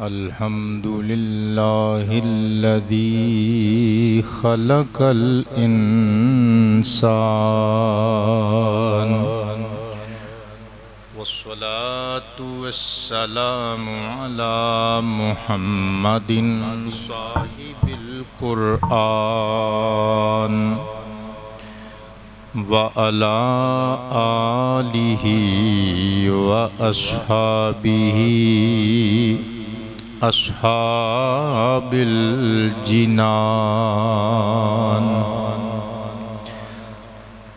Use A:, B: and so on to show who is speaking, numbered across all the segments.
A: الحمد لله الذي خلق الإنسان والصلاة والسلام على محمد صاحب القرآن وعلى آله وأصحابه أصحاب الجنان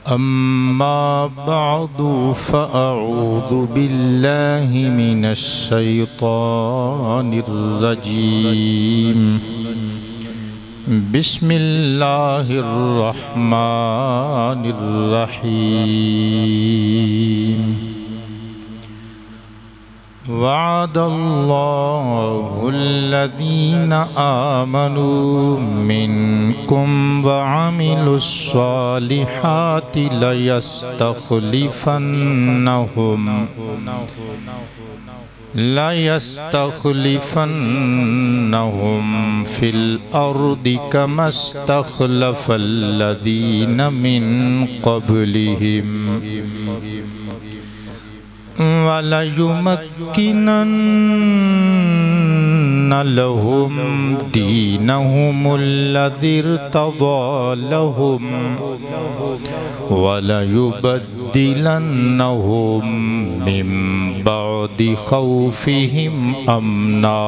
A: أما بعد فأعوذ بالله من الشيطان الرجيم بسم الله الرحمن الرحيم وعد الله الذين آمنوا منكم وعملوا الصالحات ليستخلفنهم في الأرض كما استخلف الذين من قبلهم وَلَيُمَكِّنَنَّ لَهُمْ دِينَهُمُ الَّذِي ارْتَضَىٰ لَهُمْ وَلَيُبَدِّلَنَّهُم مِّن بَعْدِ خَوْفِهِمْ أَمْنًا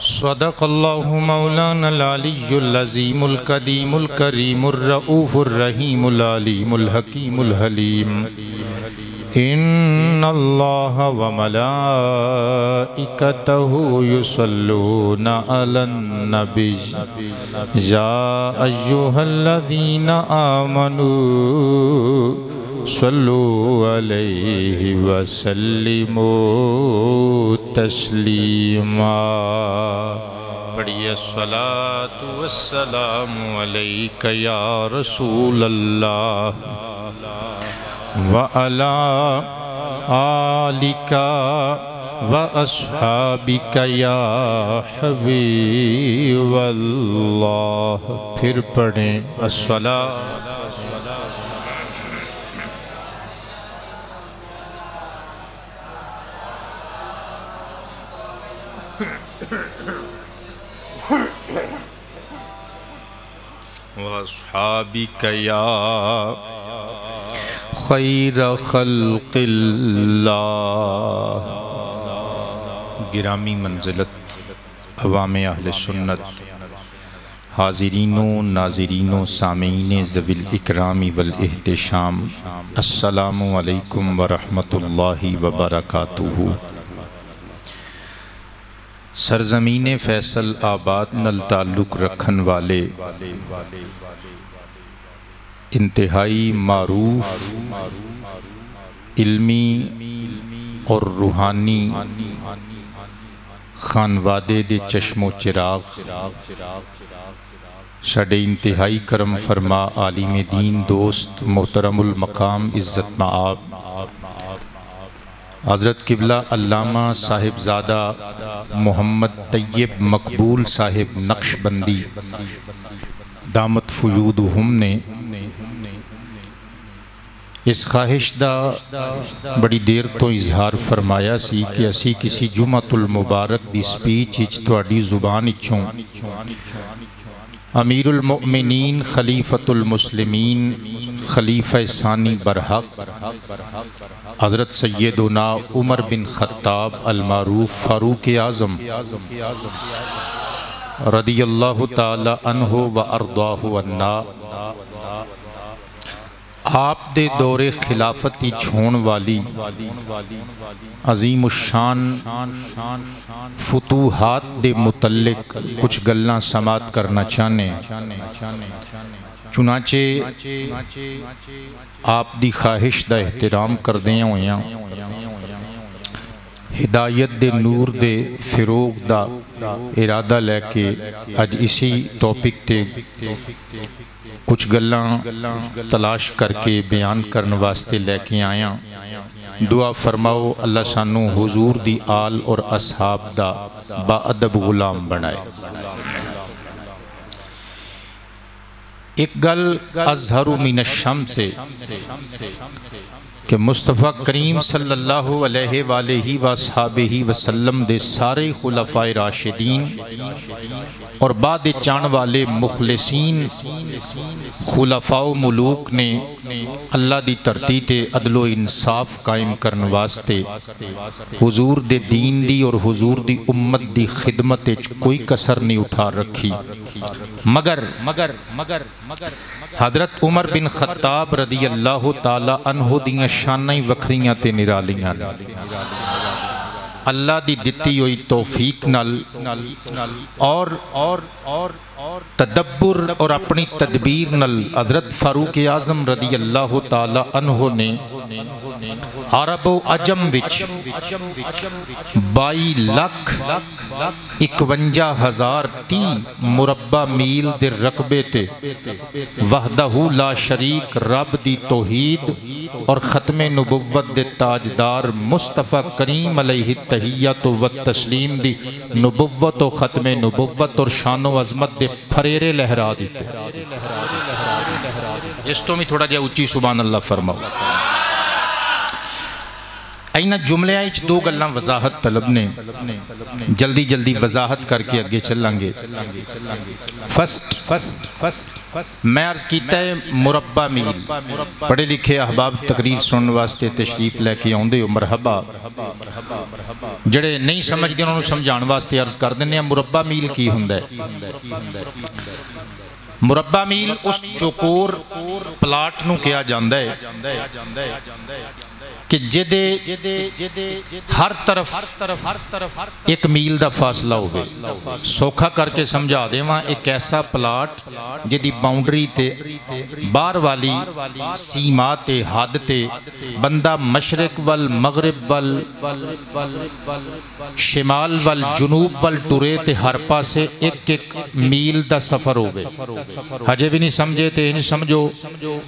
A: صدق اللہ مولانا العلی العظیم القدیم الکریم الرؤوف الرحیم العلیم الحکیم الحلیم ان اللہ وملائکتہ یصلون علی النبی یا ایہا الذین آمنوا صلوا علیہ وسلموا تسلیما پڑھیے الصلاۃ والسلام علیک یا رسول اللہ وعلی آلک واصحابک یا حبیب اللہ. پھر پڑھیں الصلاۃ وَأَصْحَابِكَ يَا خَيْرَ خَلْقِ اللَّهِ. گرامی منزلت عوام اہل سنت، حاضرین و ناظرین و سامعین ذوی الاکرام والاحتشام، السلام علیکم ورحمۃ اللہ وبرکاتہ. سرزمین فیصل آباد نل تعلق رکھن والے انتہائی معروف علمی اور روحانی خانوادے دے چشم و چراغ، ساڈے انتہائی کرم فرما عالم دین دوست محترم المقام عزت مآب حضرت قبلہ علامہ صاحبزادہ محمد طیب مقبول صاحب نقشبندی دامت فیوضہم نے اس خواہش دا بڑی دیر تو اظہار فرمایا سی کہ اسی کسی جمعۃ المبارک دی سپیچ اچ تواڈی زبان اچھوں امیر المؤمنین خلیفۃ المسلمین خلیفہ ثانی برحق حضرت سیدنا عمر بن خطاب المعروف فاروق اعظم رضی اللہ تعالی عنہ و ارضاہ عنا آپ دے دور خلافتی چھون والی عظیم الشان فتوحات دے متعلق کچھ گلاں سماعت کرنا چاہنے. چنانچہ آپ دی خواہش دا احترام کر دیں ہویاں ہدایت دے نور دے فروغ دا ارادہ لے کے اج اسی ٹاپک تے کچھ گلاں تلاش کر کے بیان کرنے واسطے لے کے آیا. دعا فرماؤ اللہ سانو حضور دی آل اور اصحاب دا با ادب غلام بنائے۔ ایک گل اظہر من الشمس سے کہ مصطفیٰ کریم صلی اللہ علیہ وآلہ وآلہ وسلم دے سارے خلفائے راشدین اور بعد چان والے مخلصین خلفاء و ملوک نے اللہ دی دھرتی تے عدل و انصاف قائم کرن واسطے حضور دے دین دی اور حضور دی امت دی خدمت کوئی کسر نہیں اٹھا رکھی، مگر حضرت عمر بن خطاب رضی اللہ تعالی عنہ دیاں شاناں وکھریاں تے نرالیاں اللہ دی دتی ہوئی توفیق نال اور تدبر اور اپنی تدبیر نل حضرت فاروق اعظم رضی اللہ تعالی عنہ نے عرب و عجم وچ 22,51,030 مربع میل دے رقبے تے وحدہ لا شریک رب دی توحید اور ختم نبوت دے تاجدار مصطفیٰ کریم علیہ التحیت و تسلیم دی نبوت و ختم نبوت اور شان و عظمت دے پھریرے لہرا دیتے۔ اس تو میں تھوڑا جا اچھی سبحان اللہ فرماؤ۔ اینا جملے آئیچ دو گلنا وضاحت طلب نے، جلدی وضاحت کر کے اگے چلیں گے۔ میں عرض کیتا ہے مربع میل، پڑھے لکھے احباب تقریر سنن واسطے تشریف لے کے آؤندے ہو مرحبا، جڑے نہیں سمجھ دے انہوں نے سمجھان واسطے عرض کر دینے ہیں مربع میل کی ہندہ ہے۔ مربع میل اس چوکور پلاٹ نو کیا جاندہ ہے کہ جدے ہر طرف ایک میل دا فاصلہ ہوئے، سوکھا کر کے سمجھا دے وہاں ایک ایسا پلاٹ جدی باؤنڈری تے بار والی سیما تے حد تے بندہ مشرق وال مغرب وال شمال وال جنوب وال ٹورے تے ہر پاسے ایک میل دا سفر ہوئے۔ ہجے بھی نہیں سمجھے تے نہیں سمجھو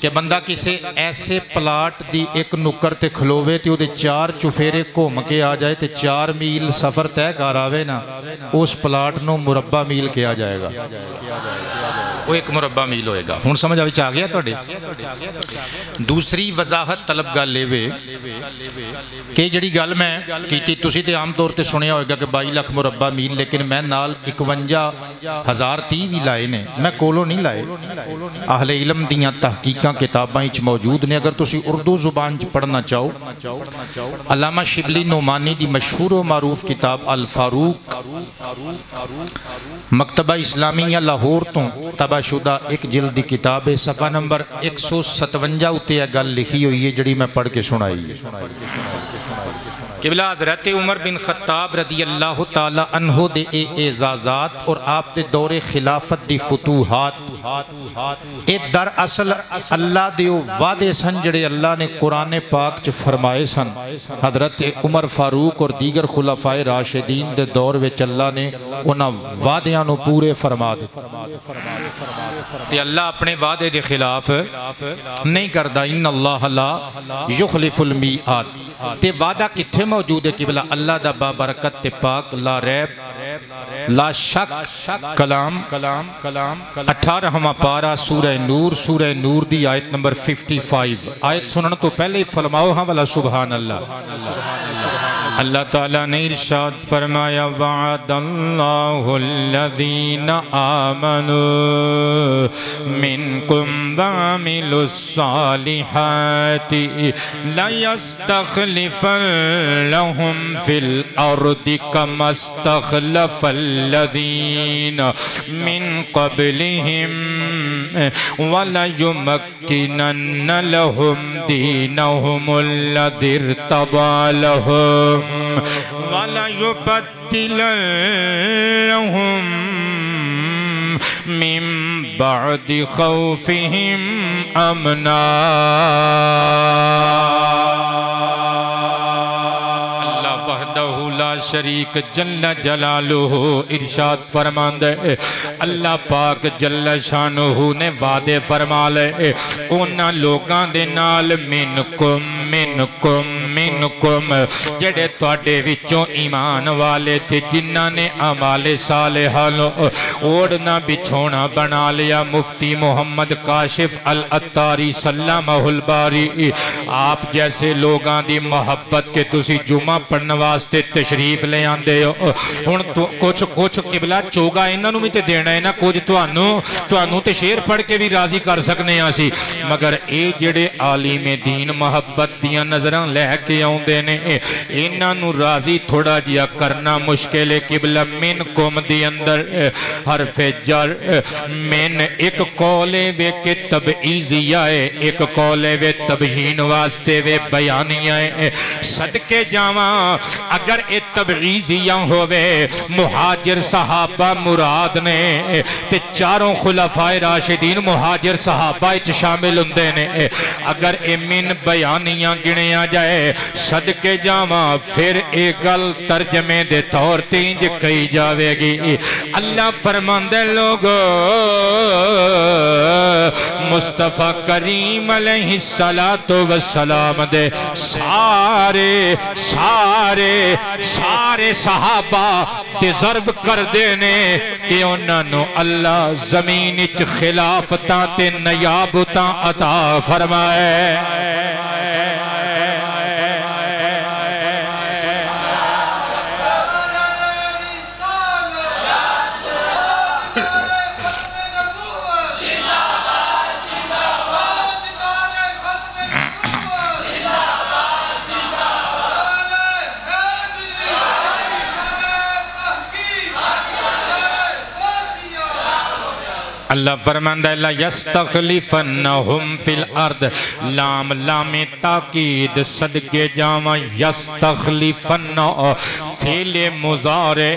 A: کہ بندہ کسے ایسے پلاٹ دی ایک نکر تے کھلووے تے دے 4 چفیرے گھوم کے آ جائے تے 4 میل سفر طے کر آوے نا، اس پلاٹ نو مربع میل کیا جائے گا، وہ ایک مربع میل ہوئے گا۔ ہن سمجھ آ گیا توڑے؟ دوسری وضاحت طلب گل لے کہ جڑی گل میں کیتی تسی تے عام طور تے سنیا ہوئے گا کہ 22 لاکھ مربع میل، لیکن میں نال 51,030 بھی لائے نے، میں کولو نہیں لائے، اہل علم دیاں تحقیقاں کتاباں اچ موجود نے۔ اگر تسی اردو زبان چ پڑھنا چاہو، علامہ شبلی نعمانی دی مشہور و معروف کتاب الفاروق مکتبہ اسلامیہ لاہور تو طبع شدہ ایک جلد دی کتاب ہے، صفحہ نمبر 157 اتے یہ گل لکھی ہوئی ہے جڑی میں پڑھ کے سنائی ہے۔ قبلہ حضرت عمر بن خطاب رضی اللہ تعالی عنہ دے اعزازات اور آپ دے دور خلافت دی فتوحات اے در اصل اللہ دیو وعدے سن جڑے اللہ نے قرآن پاک چ فرمائے سن۔ حضرت عمر فاروق اور دیگر خلفائے راشدین دے دور وچ اللہ نے انہاں وعدیاں نو پورے فرما دے تے اللہ اپنے وعدے دے خلاف نہیں کردا، ان اللہ لا یخلف المیعاد۔ تے وعدہ کتھے موجود ہے قبلہ؟ اللہ دا بابرکت تے پاک لا ریب لا شک کلام 18واں پارہ سورہ نور دی آیت نمبر 55۔ آیت سنن تو پہلے ہی فرماؤ ہاں والا سبحان اللہ۔ اللہ تعالیٰ نے ارشاد فرمایا وعد اللہ الذین آمنوا منکم وعملوا الصالحات لیستخلفن لهم فی الارض کما استخلف الذین من قبلہم ولیمکنن لهم دینہم الذی ارتضی لهم وَلَيُبَدِّلَنَّهُمْ مِنْ بَعْدِ خَوْفِهِمْ أَمْنًا۔ اللہ وحدہ لا شریک جل جلالہ ارشاد فرماندے، اللہ پاک جل شانہ نے وعدے فرما لے انہاں لوگاں دے نال منکم منکم جڑے تواڈے وچوں ایمان والے تے جنہاں نے اعمال صالحہ اوڑھنا بچھونا بنا لیا۔ مفتی محمد کاشف العطاری سلامہ الباری آپ جیسے لوگاں دی محبت کے تسی جمعہ پڑھنے واسطے تشریف لے آندے ہو، ہن تو کچھ قبلہ چوگا انہاں نوں بھی تے دینا ہے نا، کچھ تانوں تے شعر پڑھ کے بھی راضی کر سکنے ہاں سی، مگر اے جڑے عالم دین محبت دیاں نظراں لے کے آوندے نے انہاں نوں راضی تھوڑا جیا کرنا مشکل ہے۔ قبلہ منکم دی اندر حرف جر من ایک قولے وے کے تبعیضیہ ہے، ایک قولے وے تبہین واسطے وے بیانیہ ہے۔ صدقے جاواں اگر اے تبعیضیہ ہوئے مہاجر صحابہ مراد نے تے چاروں خلفائے راشدین مہاجر صحابہ اچ شامل ہوندے نے، اگر اے من بیانیہ گنیا جائے صدقے جاواں پھر اے گل ترجمے دے طور تینج کئی جاوے گی۔ اللہ فرماندے لوگو مصطفیٰ کریم علیہ السلام دے سارے صحابہ ڈیزرو کر دینے کہ انہاں نو اللہ زمین اچ خلافتاں تے نیابتاں عطا فرمائے۔ اللہ فرماندہ ہے لَيَسْتَخْلِفَنَّهُمْ فِي الْأَرْضِ لام لام تاکید صدقے جاواں یستخلفن فعل مضارع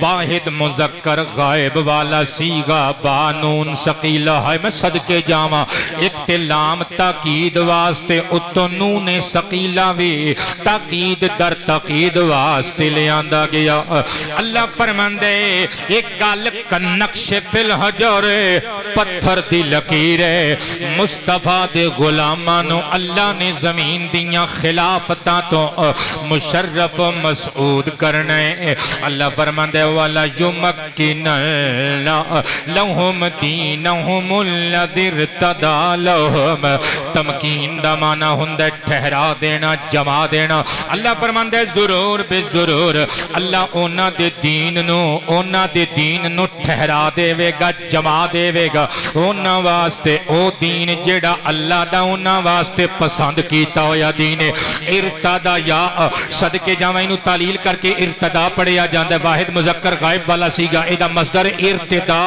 A: واحد مذکر غائب والا سیغہ بانون ثقیلہ ہے میں صدقے جاواں ایک تے لام تاکید واسطے اتو نون ثقیلہ بھی تاکید در تاکید واسطے لے آندہ گیا۔ اللہ فرماندے ایک گل کنقش فی الحجر پتھر دی لکیرے مصطفیٰ دے غلامانو اللہ نے زمین دیاں خلافتاں تو مشرف و مسعود کرنے۔ اللہ فرماندے وَلَا يُمَكِّنَنَّ لَهُمْ دِينَهُمُ الَّذِي ارْتَضَىٰ لَهُمْ تمکین دا معنی ہندے ٹھہرا دینا جما دینا۔ اللہ فرماندے ضرور بے ضرور اللہ اونا دے دین نو ٹھہرا دے وے گا جما دے وے گا اونا واسطے او دین جڑا اللہ دا اونا واسطے پسند کیتا ہویا دین ارتدا یا صدقے جاواں انہوں تعلیل کر کے ارتدا پڑھیا جاندے واحد مذکر غائب والا سیگا ایدہ مصدر ارتدا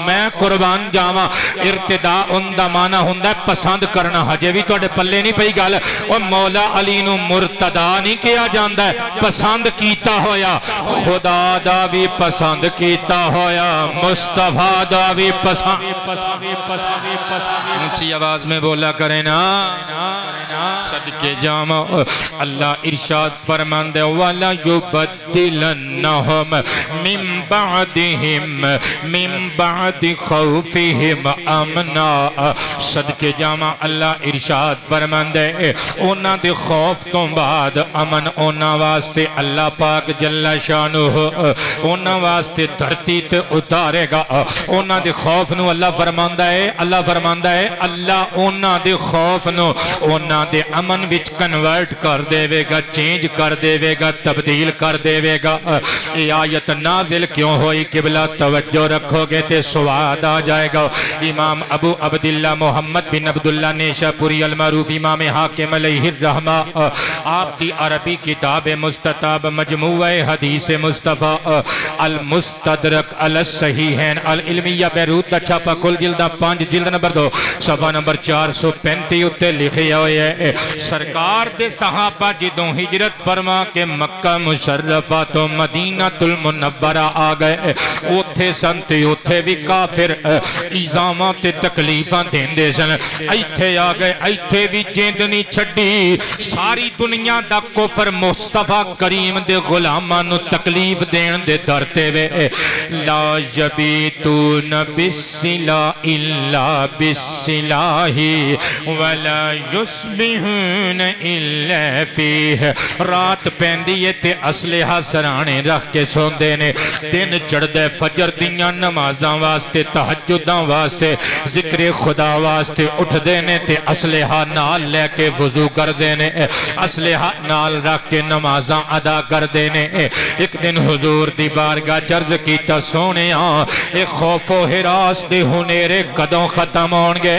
A: میں قربان جاواں ارتدا ان دا معنی ہندہ پسند کرنا ہجے بھی تو اڈے پلے نہیں پئی گال اور مولا علی نو مرتدا نہیں کیا جاندہ پسند کیتا ہویا خدا دا بھی پسند کیتا ہویا مصطفیٰ دا بھی پسند اونچی آواز میں بولا کریں نا صدقے جامع اللہ ارشاد فرماندے وَلَا يُبَدِّلَنَّهُمْ مِن بَعْدِ خَوْفِهِمْ أَمْنًا صدقے جامع اللہ ارشاد فرماندے اونا دے خوف تو بعد امن اونا واسطے اللہ پاک جل شانہ اونا واسطے دھرتی تے اتارے گا اونا دے خوف نو اللہ فرماندہ ہے اللہ اونا دے خوف نو اونا دے امن وچ کنورٹ کر دے وے گا چینج کر دے وے گا تبدیل کر دے وے گا۔ یہ آیت نازل کیوں ہوئی قبلہ توجہ رکھو گے تے سواد آ جائے گا۔ امام ابو عبداللہ محمد بن عبداللہ نیشہ پوری المعروف امام حاکم علیہ الرحمہ آپ کی عربی کتاب مستطاب مجموعہ حدیث مصطفیٰ المستدرک الصحیحین العلمیہ بیروت دا چھاپا کل جلدہ 5 جلد نمبر 2 صفحہ نمبر 435 اتے لکھے ہوئے ہیں سرکار دے صحابہ جدوں ہجرت فرما کے مکہ مشرفہ تو مدینہ المنورہ آ گئے اوتھے سنتے اوتھے بھی کافر ایزامات تکلیفاں دیندے سن ایتھے آ گئے ایتھے بھی جیندنی چھڑی ساری دنیا دا کفر مصطفیٰ کریم دے غلامانو تکلیف دین دے دھرتے وے لا یبیتون بالسلا الا بالسلا الہی ولا یصبحون الا فیہ رات پیندی تے اسلحہ سرانے رکھ کے سوندے نے دن چڑھدے فجر دیاں نمازاں واسطے تہجداں واسطے ذکر خدا واسطے اٹھ دینے تے اسلحہ نال لے کے وضو کر دینے اسلحہ نال رکھ کے نمازاں ادا کر دینے ایک دن حضور دی بارگاہ چرز کیتا سونیاں ایک خوف و حراس دے ہنیرے کدوں ختم ہونگے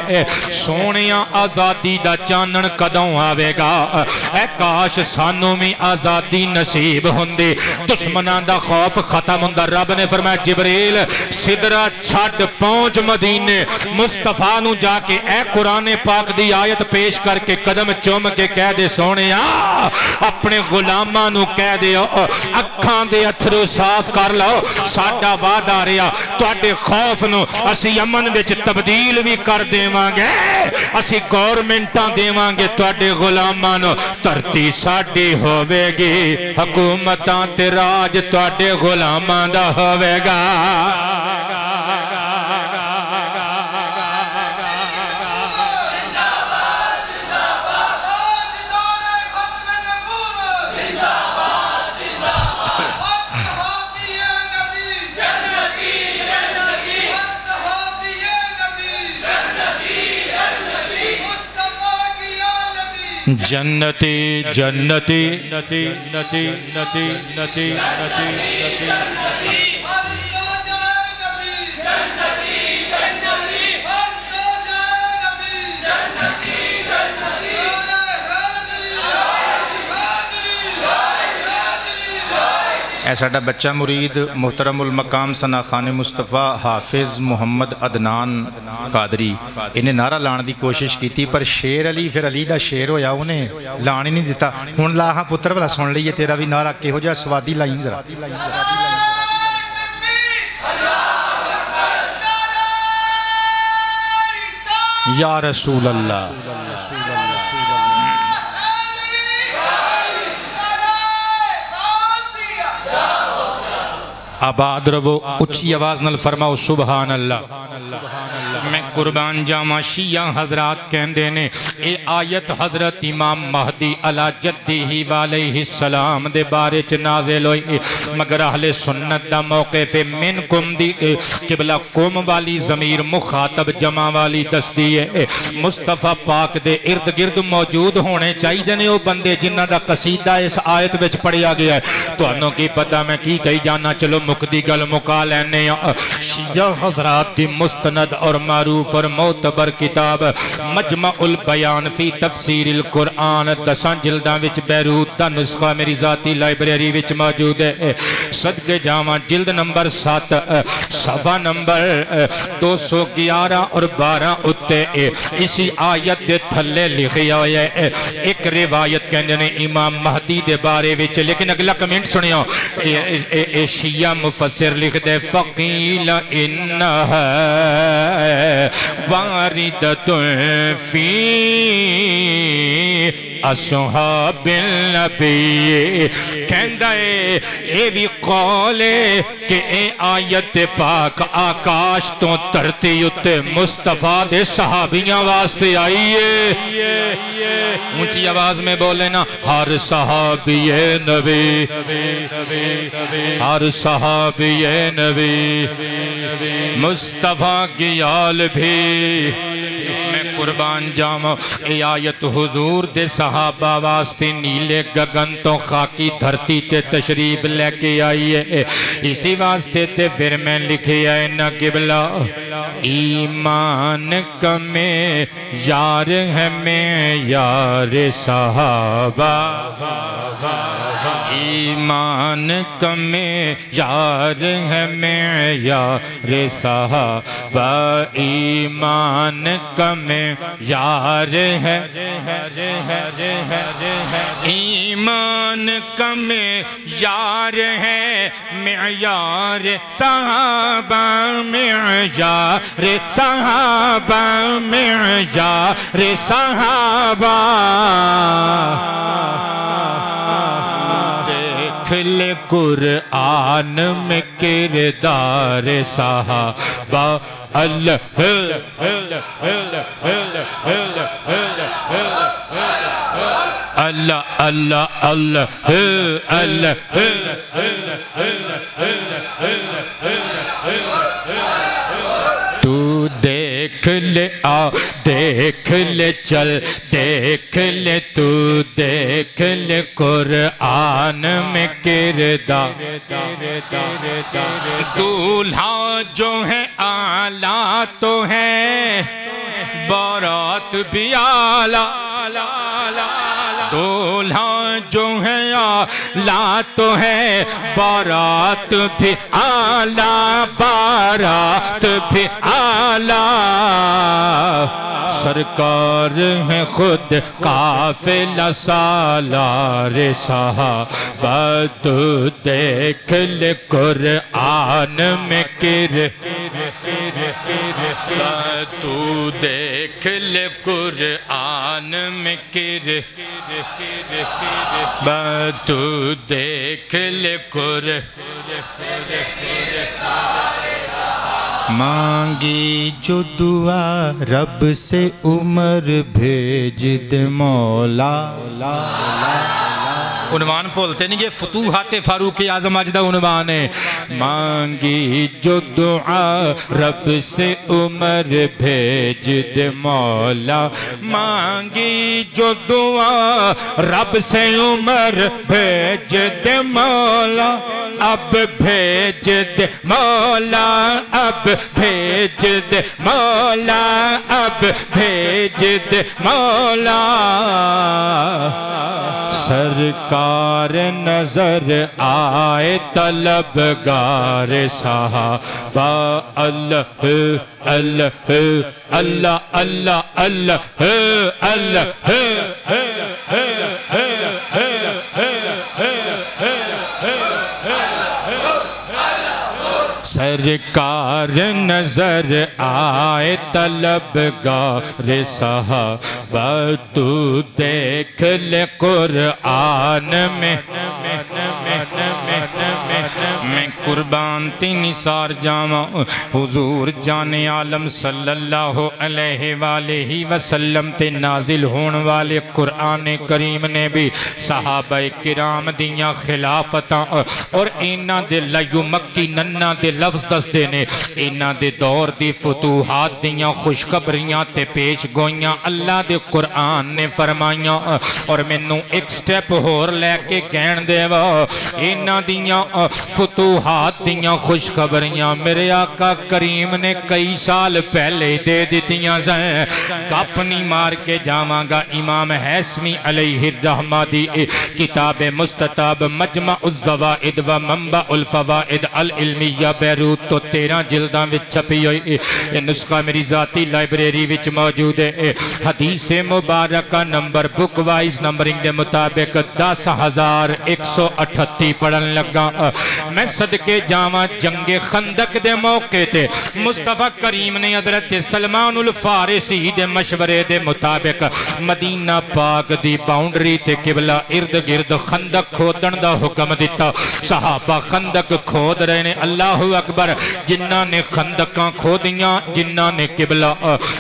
A: سونیاں آزادی دا چانن کدوں آوے گا اے کاش سانو میں آزادی نصیب ہوندی دشمنان دا خوف ختم ہوندہ رب نے فرمایا جبریل صدرہ چھٹ پہنچ مدینے مصطفیٰ نو جا کے اے قرآن پاک دی آیت پیش کر کے قدم چوم کے کہہ دے سونیا اپنے غلاماں نو کہہ دے اکھاں دے اتھرو صاف کر لو ساڈا وعدہ رہیا تواڈے خوف نو اسی امن وچ تبدیل بھی کر دیواں گے اسی گورنمنٹاں دیواں گے تواڈے غلاماں نو دھرتی ساڈی ہوے گی حکومتاں تے راج تواڈے غلاماں دا ہوے گا جنتی جنتی نتی نتی نتی نتی نتی ایسا بچہ مرید محترم المقام ثنا خان مصطفیٰ حافظ محمد عدنان قادری انہیں نعرہ لان دی کوشش کی تھی پر شیر علی پھر علی دا شیر ہویا انہیں لان ہی نہیں دیتا ہون لاہاں پتر والا سن لئیے تیرا بھی نعرہ کہ ہو جا سوادی لائیں ذرا یا رسول اللہ آباد رو اچھی آواز نل فرماؤ سبحان اللہ میں قربان جامع شیعہ حضرات کہندے نے اے آیت حضرت امام مہدی علی جدی ہی علیہ السلام دے بارے چ نازل ہوئی مگر اہل سنت دا موقف منکم دی قبلہ قوم والی ضمیر مخاطب جمع والی دستی ہے مصطفیٰ پاک دے ارد گرد موجود ہونے چاہیے نے وہ بندے جنہ دا قصیدہ اس آیت وچ پڑھیا گیا ہے تو انہوں کی پتہ میں کی کہی جانا چلو مقدی گل مکا لینے شیعہ حضرات دی مستند اور معروف اور معتبر کتاب مجمع البیان فی تفسیر القرآن 10 جلداں وچ بیروت دا نسخہ میری ذاتی لائبریری وچ موجود ہے صدقے جاواں جلد نمبر 7 صفحہ نمبر 211 اور 12 اتے اسی آیت دے تھلے لکھیا ہویا ہے ایک روایت کہنے نے امام مہدی دے بارے وچ لیکن اگلا کمنٹ سنیو شیعہ مفسر لکھ دے فقیل انہا واردت فی اصحاب النبی کہندہ اے بھی قول ہے کہ اے آیت پاک آکاش تو ترتی اتے مصطفیٰ دے صحابیاں واسطے آئیے اونچی آواز میں بولے نا ہر صحابی نبی ہر صحابی نبی مصطفیٰ کی آل بھی میں قربان جاؤں اے آیت حضور دے صحابہ واسطے نیلے گگن تو خاکی دھرتی تے تشریف لے کے آئی ہے اسی واسطے تے پھر میں لکھے آئے نا قبلہ ایمان کمیں یار ہے میں یار صحابہ ایمان کمیں یار ہے میں یار صحابہ ایمان کمیں یار ہے ایمان کمیں یار ہے معیار صحابہ معیار صحابہ معیار صحابہ دیکھ لے قرآن میں کردار صحابہ اللہ اللہ اللہ اللہ اللہ تو دیکھ لے دیکھ لے چل دیکھ لے تو دیکھ لے قرآن میں کردار دولہا جو ہے اعلیٰ تو ہے بارات بھی اعلیٰ دولہا جو ہے اعلیٰ تو ہے بارات بھی اعلیٰ بارات بھی اعلیٰ سرکار ہیں خود قافلہ سالار صحابہ تو دیکھ لے قرآن میں تو دیکھ لے قرآن میں تو دیکھ لے مانگی جو دعا رب سے عمر بھیج دے مولا عنوان بولتے نہیں یہ فتوحات فاروق اعظم اجدہ عنوان ہے مانگی جو دعا رب سے عمر بھیج دے مولا مانگی جو دعا رب سے عمر بھیج دے مولا اب بھیج دے مولا اب بھیج دے مولا اب بھیج دے مولا سرکار نظر آئے طلبگار صحابہ اللہ اللہ اللہ اللہ اللہ اللہ سرکار نظر آئے طلبگار صحابہ تو دیکھ لے قرآن میں قربان تی نثار جاواں حضور جان عالم صلی اللہ علیہ وآلہ وسلم تے نازل ہون والے قرآن کریم نے بھی صحابہ کرام دیاں خلافتاں اور اینا دے لیو مکی ننہ دے لفظ دس دینے اینا دے دور دی فتوحات دیاں خوشخبریاں تے پیش گوئیاں اللہ دے قرآن نے فرمائیاں اور منوں ایک سٹیپ ہور لے کے گین دے وا اینا دیاں فتوحات دیاں خوشخبریاں میرے آقا کریم نے کئی سال پہلے دے دیتیاں زیں کپنی مار کے جاواں گا امام حیثمی علیہ الرحمہ دی کتاب مستطاب مجمع الزوائد و منبع الفوائد العلمیہ بیروت تو 13 جلداں وچ چھپی ہوئی یہ نسخہ میری ذاتی لائبریری وچ موجود ہے حدیث مبارکہ نمبر بک وائز نمبرنگ دے مطابق 10,138 پڑھن لگا میں صدقے جاواں جنگ خندق دے موقع تے مصطفیٰ کریم نے حضرت سلمان الفارسی دے مشورے دے مطابق مدینہ پاک دی باؤنڈری تے قبلہ ارد گرد خندق کھودن دا حکم دیتا صحابہ خندق کھود رہے نے اللہ اکبر جنہ نے خندقاں کھودیاں جنہ نے قبلہ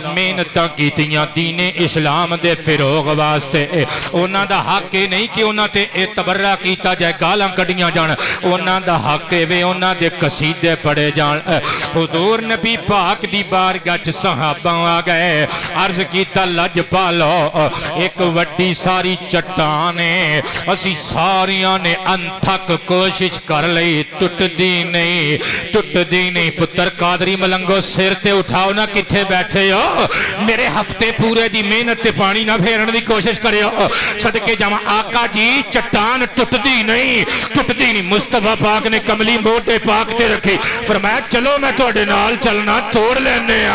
A: محنتاں کیتیاں دین اسلام دے فروغ واسطے اونا دا حق نہیں کہ اونا تے تبرہ کیتا جائے گالاں کڑیاں جان اونا دا حق وے اونا دے قصیدے پڑے جان حضور نبی پاک دی بارگاہ چ صحابہ آ گئے عرض کیتا لج پالو ایک وڈی ساری چٹانے اسی ساریاں نے انتھک کوشش کر لئی ٹٹ دی نہیں پتر قادری ملنگو سر تے اٹھاؤ نہ کتھے بیٹھے ہو میرے ہفتے پورے دی محنت تے پانی نہ پھیرن دی کوشش کرے ہو صدقے جاواں آقا جی چٹان ٹٹ دی نہیں مصطفیٰ پاک نے کملی موٹے پاک تے رکھی فرمایا چلو میں توڑے نال چلنا توڑ لینے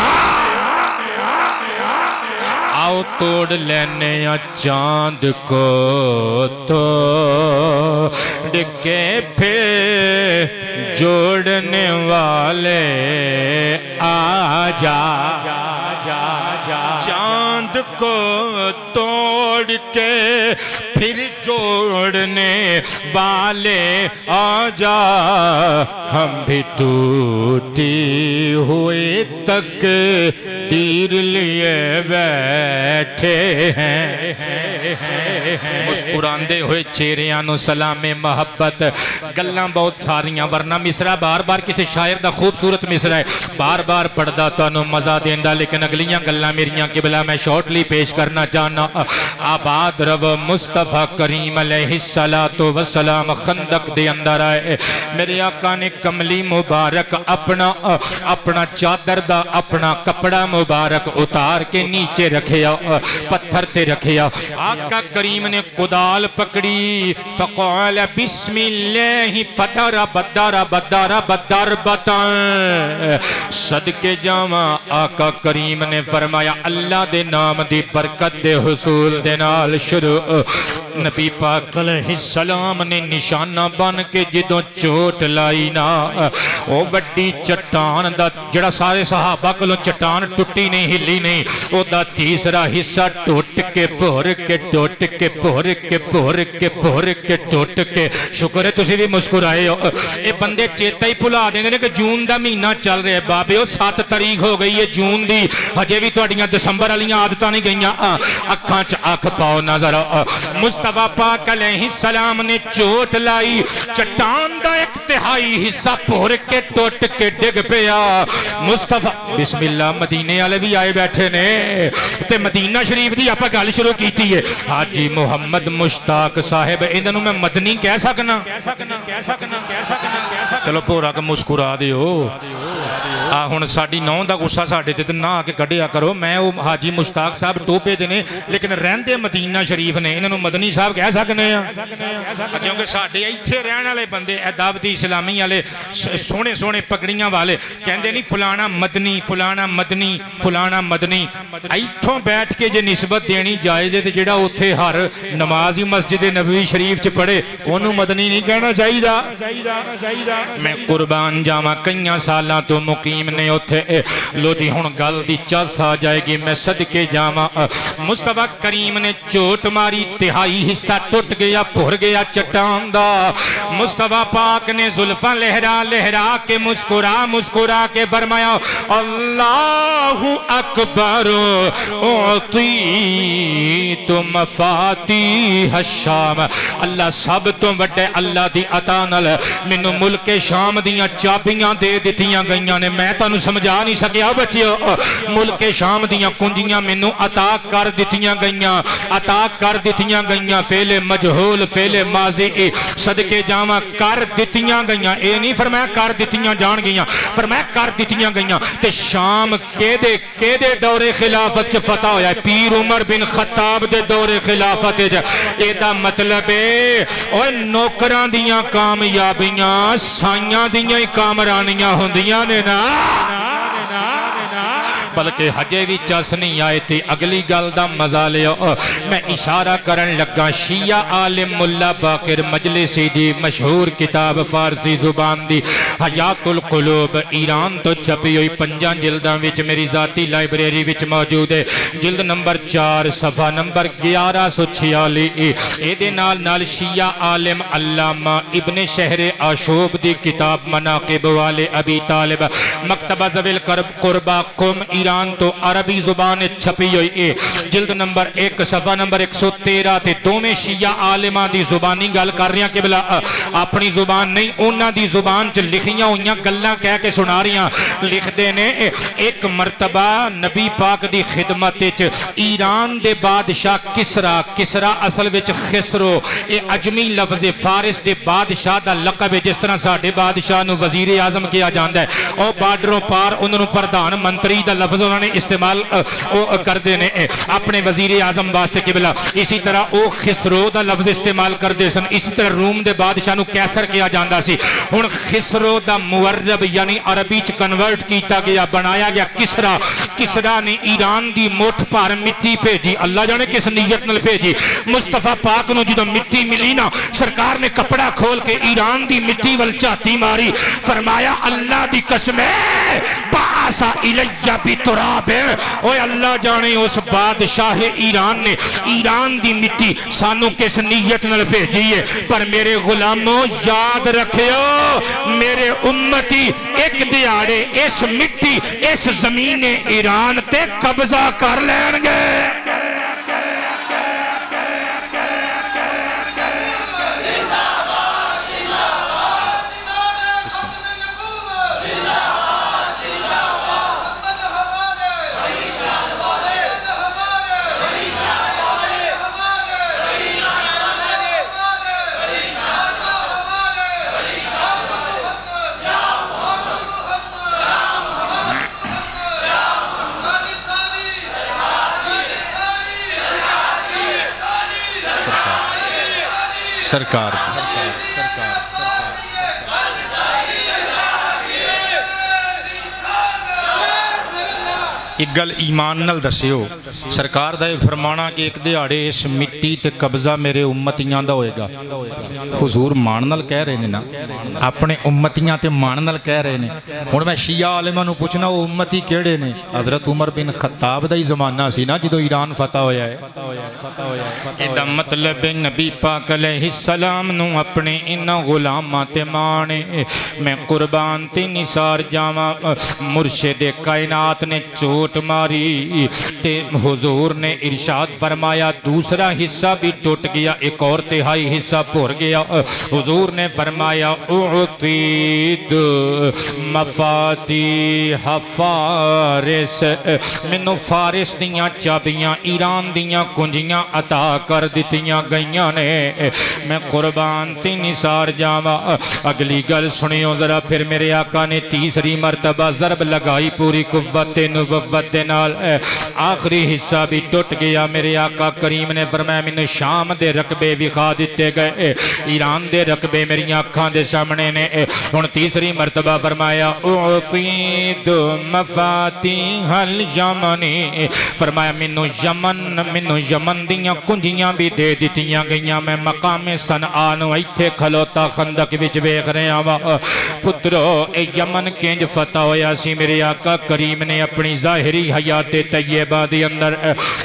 A: آؤ توڑ لینے چاند کو توڑ کے پھر جوڑنے والے آجا چاند کو توڑ کے پھر جو توڑنے والے آ جا، ہم بھی ٹوٹی ہوئی تقدیر لیے بیٹھے ہیں، مسکراندے ہوئے چہریاں نو سلام محبت، گلاں بہت ساریاں، ورنہ مصرع بار بار کسی شاعر دا خوبصورت مصرع ہے، بار بار پڑھدا تانوں مزہ دیندا، لیکن اگلیاں گلاں میریاں قبلہ میں شارٹلی پیش کرنا چاہنا۔ آباد رو مصطفیٰ کریم علیہ السلام خندق دے اندر آئے، میرے آقا نے کملی مبارک اپنا چادر دا اپنا کپڑا مبارک اتار کے نیچے رکھیا، پتھر تے رکھیا، آقا کریم نے کدال پکڑی، فقال بسم اللہ فضرب ضربۃ، صدقے جاواں آقا کریم نے فرمایا اللہ دے نام دی برکت دے حصول دے نال شروع۔ نبی پاک علیہ السلام نے نشانہ بن کے جدوں چوٹ لائی نا، او وڈی چٹان دا جڑا سارے صحابہ کلوں چٹان ٹوٹی نہیں ہلی نہیں، او دا تیسرا حصہ ٹوٹ کے پور کے ٹوٹ کے پور کے پور کے پور کے ٹوٹ کے، شکر ہے تسی بھی مسکرائے ہو۔ اے بندے چیتا ہی بھلا دیندے نے کہ جون دا مہینہ چل رہے بابے، او 7 تاریخ ہو گئی ہے جون دی، ہجے بھی تہاڈیاں دسمبر والیاں عادتاں نہیں گئیاں، اکھاں چ اکھ پاؤ نظر۔ مصطفیٰ پاک علیہ السلام نے چوٹ لائی، چٹان دا ایک تہائی حصہ پور کے ٹوٹ کے ڈگ پیا۔ مصطفیٰ بسم اللہ، مدینے والے بھی آئے بیٹھے نے تے مدینہ شریف دی آپا گل شروع کیتی ہے۔ حاجی محمد مشتاق صاحب، انہاں میں مدنی کہہ سکنا؟ چلو پورا کہ مسکرا دیو، ہن ساڈی نو دا غصہ ساڈے تے نہ آ کے کڈیا کرو۔ میں وہ حاجی مشتاق صاحب ٹوپے دے نے لیکن رہندے مدینہ شریف نے، انہاں نوں مدنی صاحب کہہ سکنے ہیں کیونکہ ساڈے ایتھے رہن والے بندے دعوتی اسلامی والے سونے سونے پگڑیاں والے کہندے نہیں فلانا مدنی فلانا مدنی فلانا مدنی، ایتھوں بیٹھ کے جے نسبت دینی جائز ہے تے جڑا اوتھے ہر نماز ہی مسجد نبوی شریف چ پڑھے اونوں مدنی نہیں کہنا چاہیے۔ میں قربان جاواں کئیاں سالاں تو مقیم نے اوتھے، لو جی ہن گل دی چس آ جائے گی، میں صدقے جاواں۔ مصطفیٰ کریم نے چوٹ ماری، تہائی حصہ ٹوٹ گیا، پھر گیا چٹان دا۔ مصطفیٰ پاک نے زلفاں لہرا لہرا کے مسکرا کے فرمایا اللہ اکبر اعطیت مفاتیح الشام، اللہ سب تو وڈے اللہ دی عطا نال مینوں ملک شام دیاں چابیاں دے دتیاں گئیاں نے، میں تانوں سمجھا نہیں سکیا بچیو، ملک شام دیاں کنجیاں مینوں عطا کر دتیاں گئیاں، عطا کر دتیاں گئیاں، فعل مجہول فعل ماضی صدقے جاواں کر دتیاں گئیاں، اے نہیں فرمایا کر دتیاں جان گئیاں، فرمایا کر دتیاں گئیاں۔ تے شام کیدے دور خلافت چ فتح ہویا ہے؟ پیر عمر بن خطاب دے دور خلافت چ۔ اے دا مطلب ہے اوے نوکراں دیاں کامیابیاں سائیاں دیاں ہی کامرانیاں ہوندیاں نے نا، بلکہ ہجے بھی چس نہیں آئے تھی۔ اگلی گل دا مزہ لیا، میں اشارہ کرن لگا شیعہ عالم ملا باقر مجلسی دی مشہور کتاب فارسی زبان دی حیات القلوب ایران تو چھپی ہوئی 5 جلداں وچ میری ذاتی لائبریری وچ موجود ہے، جلد نمبر 4 صفحہ نمبر 1146۔ اے دے نال شیعہ عالم علامہ ابن شہر آشوب دی کتاب مناقب والے ابی طالب مکتبہ ذوی القربہ قم ایران تو عربی زبان چھپی ہوئی ہے، جلد نمبر 1 صفحہ نمبر 113 تے دوویں شیعہ عالماں دی زبانی گل کر رہے ہیں کہ بلا اپنی زبان نہیں انہاں دی زبان چ لکھیاں ہوئیاں گلاں کہہ کے سنا رہی ہیں۔ لکھ دے نے ایک مرتبہ نبی پاک دی خدمت وچ ایران دے بادشاہ کسرا اصل وچ خسرو، اے عجمی لفظ فارس دے بادشاہ دا لقب ہے، جس طرح ساڈے بادشاہ نو وزیر اعظم کیا جاندا ہے، او بارڈروں پار انہاں نوں پردھان منتری دا لفظ انہوں نے استعمال کر دینے اپنے وزیر اعظم واسطے قبلہ، اسی طرح او خسرو دا لفظ استعمال کر دے سن، اسی طرح روم دے بادشاہ نو کیسر کیا جاندا سی۔ ہن خسرو دا مورب یعنی عربی چ کنورٹ کیتا گیا، بنایا گیا کسرا نے ایران دی مٹھ پار مٹی بھیجی، اللہ جانے کس نیت نال بھیجی۔ مصطفیٰ پاک نو جدوں مٹی ملی نا، سرکار نے کپڑا کھول کے ایران دی مٹی ول جھاتی ماری، فرمایا اللہ دی قسم ہے باسا الیہ ترابن اوے اللہ جانے اس بادشاہ ایران نے ایران دی مٹی سانو کس نیت نل بھیجی ہے پر میرے غلاموں یاد رکھیو میرے امتی ایک دیاڑے اس مٹی اس زمین ایران تے قبضہ کر لین گے سرکار ایک گل ایمان نل دسیو سرکار دا فرمانا کہ ایک دیاڑے اس مٹی تے قبضہ میرے امتیاں دا ہوئے گا حضور مان نل کہہ رہے نے نا اپنے امتیاں تے مان نل کہہ رہے نے اور میں شیعہ عالمہ نو پوچھنا وہ امتی کیڑے نے حضرت عمر بن خطاب دا ہی زمانہ سی نا جدو ایران فتح ہویا ہے ایدہ مطلب نبی پاک علیہ السلام نو اپنے انہ غلامہ تے مانے میں قربان تے نثار جاما مرشد کائنات نے چوٹ ماری تے حضور نے ارشاد فرمایا دوسرا حصہ بھی ٹوٹ گیا ایک اور تہائی حصہ پور گیا حضور نے فرمایا اعطید مفاتیح فارس منو فارس دیاں چابیاں ایران دیاں کنجیاں عطا کر دیتیاں گئیاں نے میں قربان تی نثار جاوا اگلی گل سنیو ذرا پھر میرے آقا نے تیسری مرتبہ ضرب لگائی پوری قوت نبوت نال آخری حصہ بھی ٹوٹ گیا میرے آقا کریم نے فرمایا من شام دے رقبے وکھا دیتے گئے ایران دے رقبے میری آنکھاں دے سامنے نے ان تیسری مرتبہ فرمایا اعطید مفاتیح الیمنی فرمایا منو یمن دیاں کنجیاں بھی دے دیتیاں گئیاں میں مقام صنعانو ایتھے کھلوتا خندق وچ ویکھ رہے آوا پترو اے یمن کنج فتح ہویا سی میرے آقا کریم نے اپنی ظاہری حیات طیبہ دی اندر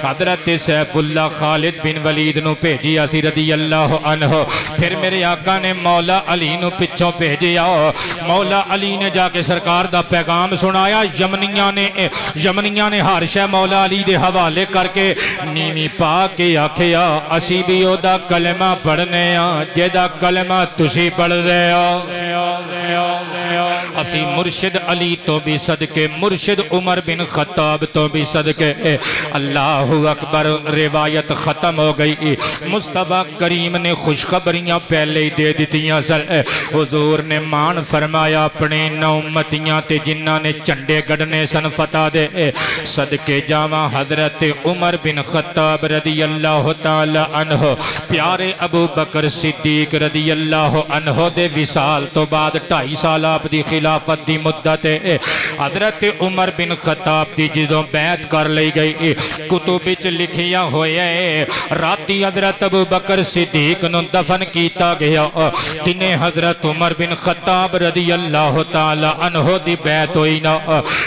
A: حضرت سیف اللہ خالد بن ولید نو بھیجیا سی رضی اللہ عنہ پھر میرے آقا نے مولا علی نو پچھوں بھیجیا مولا علی نے جا کے سرکار دا پیغام سنایا یمنیاں نے ہر شے مولا علی دے حوالے کر کے نیمی پا کے آکھیا اسی بھی او دا کلمہ پڑھنے جے دا کلمہ تسی پڑھ دے اسی مرشد علی تو بھی صدقے مرشد عمر بن خطاب تو بھی صدقے اللہ اکبر روایت ختم ہو گئی مصطفیٰ کریم نے خوشخبریاں پہلے ہی دے دیتیاں سر حضور نے مان فرمایا اپنے نومتیاں تے جنہ نے چنڈے گڑنے سن فتح دے صدقے جاواں حضرت عمر بن خطاب رضی اللہ تعالی عنہ پیارے ابو بکر صدیق رضی اللہ عنہ دے وصال تو بعد 2.5 سال آپ دی خلافت دی مدت حضرت عمر بن خطاب دی جدوں بیعت کر لئی گئی کتب وچ لکھیا ہوئے راتی حضرت ابو بکر صدیق نو دفن کیتا گیا دنے حضرت عمر بن خطاب رضی اللہ تعالی عنہ دی بیعت ہوئی نا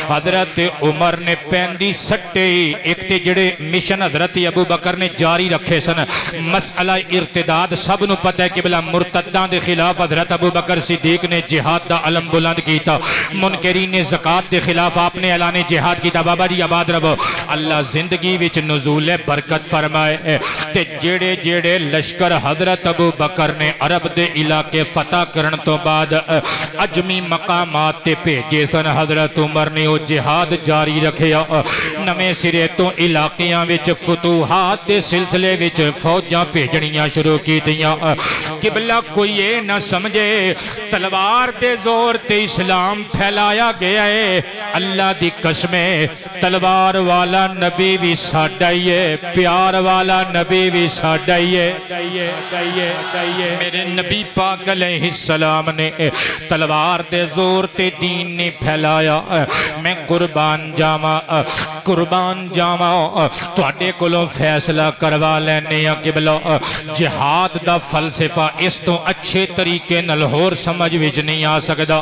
A: حضرت عمر نے پہندی سٹے ایک تے جڑے مشن حضرت ابو بکر نے جاری رکھے سن مسئلہ ارتداد سب نو پتہ ہے کہ بلا مرتدان دے خلاف حضرت ابو بکر صدیق نے جہاد دا علم بلند کیتا منکرین نے زکاة دے خلاف آپ نے اعلان جہاد کیتا بابا جی آباد رہو اللہ زندگی وچ نزول برکت فرمائے تے جیڑے جیڑے لشکر حضرت ابو بکر نے عرب دے علاقے فتح کرن تو بعد عجمی مقامات تے بھیجے سن حضرت عمر نے وہ جہاد جاری رکھیا نویں سرے تو علاقیاں وچ فتوحات دے سلسلے وچ فوجاں بھیجنیاں شروع کی دیاں قبلہ کوئی یہ نہ سمجھے تلوار دے زور تے اسلام پھیلایا گیا ہے اللہ دی قسمیں تلوار والا نبی بھی ساڑھائیے پیار والا نبی بھی ساڑھائیے میرے نبی پاک علیہ السلام نے تلوار دے زور تے دین نے پھیلایا میں قربان جاما تواڈے کولوں فیصلہ کروا لینے قبلہ جہاد دا فلسفہ اس تو اچھے طریقے نال ہور سمجھ وچ نہیں آ سکدا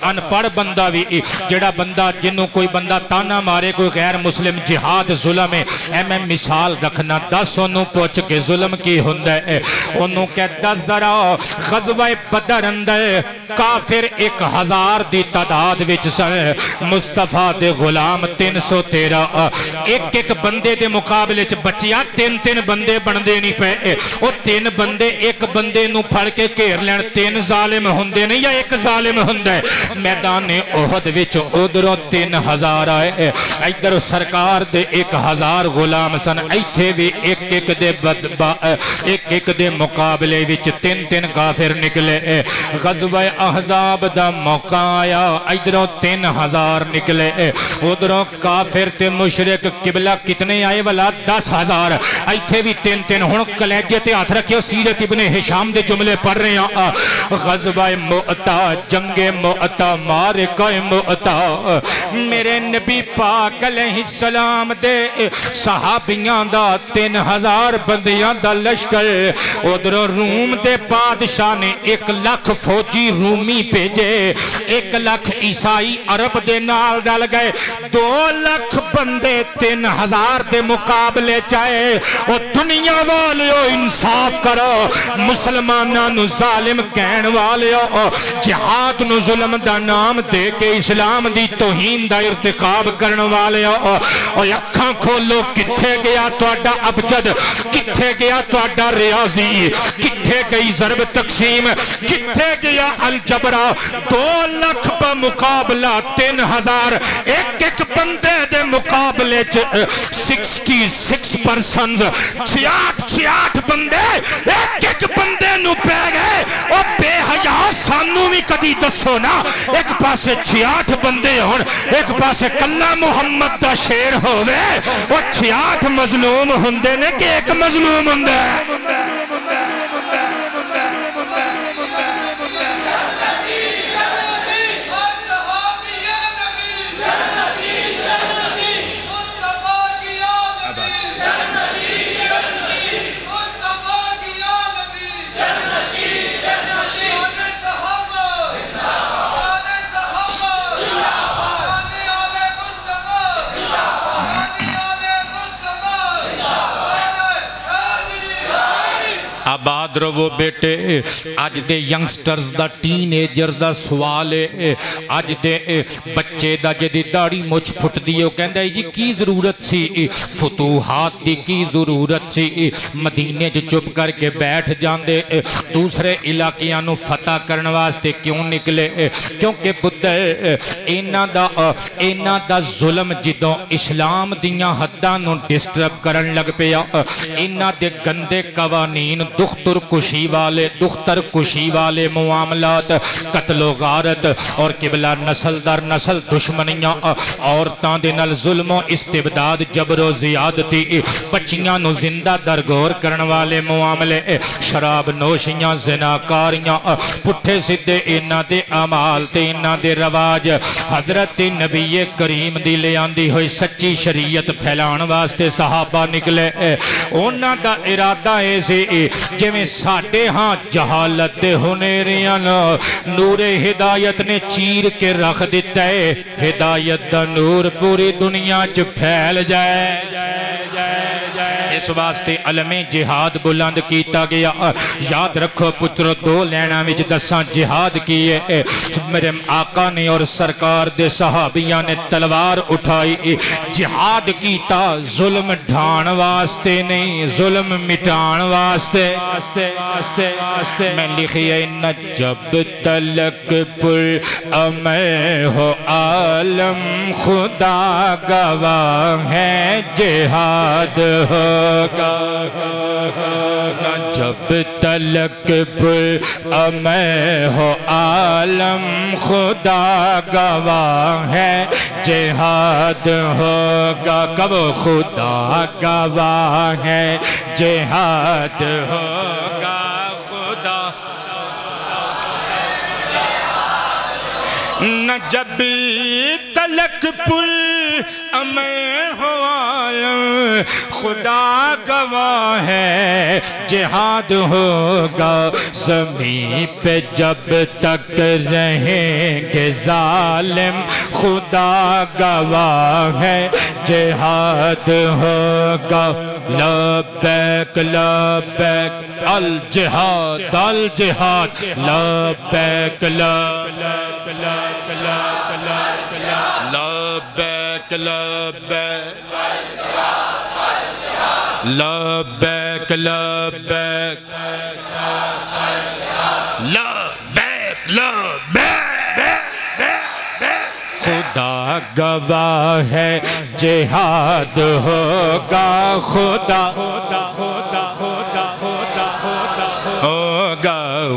A: ان پڑھ بندہ بھی جڑا بندہ جنوں کوئی بندہ تانا مارے کوئی غیر مسلم جہاد ظلم ہے میں مثال رکھنا دس انہوں پوچھ کے ظلم کی ہندے انہوں کہ دس ذرا غزوہ بدر اندر کافر 1000 دی تعداد وچ سن مصطفیٰ دے غلام 313 ایک بندے دے مقابلے چ بچیا 3 بندے بندے نہیں پے او 3 بندے ایک بندے نو پھڑ کے گھیر لین 3 ظالم ہوندے نہیں یا ایک ظالم ہوندا ہے میدان احد وچ ادھروں 3000 آئے ادھر سرکار دے 1000 غلام سن ایتھے بھی ایک دے مقابلے وچ 3 کافر نکلے غزوہ احزاب دا موقع آیا ادھروں 3000 نکلے ادھروں کافر تے مشرک قبلہ کتنے آئے والا 10,000 ایتھے بھی 3 ہن کلیجے تے ہاتھ رکھیو سیرت ابن ہشام دے جملے پڑھ رہے ہیں غزوہ مؤتہ جنگ مؤتہ معرکہ مؤتہ میرے نبی پاک علیہ السلام دے صحابیاں دا 3000 بندیاں دا لشکر ادھر روم دے بادشاہ نے 1 لاکھ فوجی رومی بھیجے 1 لاکھ عیسائی عرب دے نال ڈال گئے 2 لاکھ بندے 3000 دے مقابلے چاہے اور دنیا والیو انصاف کرو مسلمانہ نو ظالم کہن والیو جہاد نو ظلم دا نام دے کے اسلام دی توہین دا ارتقاب کرن والیو اور اکھاں کھولو کتھے گیا توڑا ابجد کتھے گیا توڑا ریاضی کتھے گئی ضرب تقسیم کتھے گیا الجبرہ 2 لاکھ پا مقابلہ 3000 ایک بندے دے مقابلے 66% 68 بندے ایک بندے نو پہ گئے اور بے حیا سانو بھی کدی دسو نا ایک پاسے 68 بندے ہون ایک پاسے کلہ محمد دا شیر ہوئے اور 68 مظلوم ہندے نے کہ ایک مظلوم ہندے آباد رو بیٹے آج دے ینگسٹرز دا ٹین ایجر دا سوال ہے آج دے بچے دا جدی داڑی مجھ پھٹ دیئے کہندہ ہے جی کی ضرورت سی فتوحات دی کی ضرورت سی مدینے جو چپ کر کے بیٹھ جاندے دوسرے علاقیانو فتح کرنے واسطے کیوں نکلے کیونکہ بدھے اینا دا ظلم جدوں اسلام دیاں حدانو ڈسٹرب کرن لگ پیا اینا دے گندے قوانین دختر کشی والے معاملات قتل و غارت اور قبلہ نسل در نسل دشمنیاں عورتاں دے نال ظلم و استبداد جبر و زیادتی بچیاں نو زندہ درگور کرن والے معاملے شراب نوشیاں زناکاریاں پٹھے سدھے اینا دے عمال تے اینا دے رواج حضرت نبی کریم دی لے آندی ہوئی سچی شریعت پھیلان واسطے صحابہ نکلے اونا دا ارادہ ایسے جے میں ساڑھے ہاں جہالت ہونے ریان نور ہدایت نے چیر کے رکھ دیتا ہے ہدایت دا نور پوری دنیا چ پھیل جائے اس واسطے علم جہاد بلند کیتا گیا یاد رکھو پتر 2 لینا وچ دساں جہاد کیے میرے آقا نے اور سرکار دے صحابیاں نے تلوار اٹھائی جہاد کیتا ظلم ڈھان واسطے نہیں ظلم مٹان واسطے میں لکھئے نہ جب تلک پر امر ہو عالم خدا گواہ ہے جہاد ہوگا جب تلک پر امر ہو عالم خدا گواہ ہے جہاد ہوگا کب خدا گواہ ہے جہاد ہوگا خدا نہ جب تلک پر امر ہو عالم خدا گواہ ہے جہاد ہوگا زمین پہ جب تک رہیں گے ظالم خدا گواہ ہے جہاد ہوگا لبیک لبیک الجہاد الجہاد لبیک لبیک لبیک لبیک لبیک لبیک لبیک خدا گواہ ہے جہاد ہوگا خدا ہوگا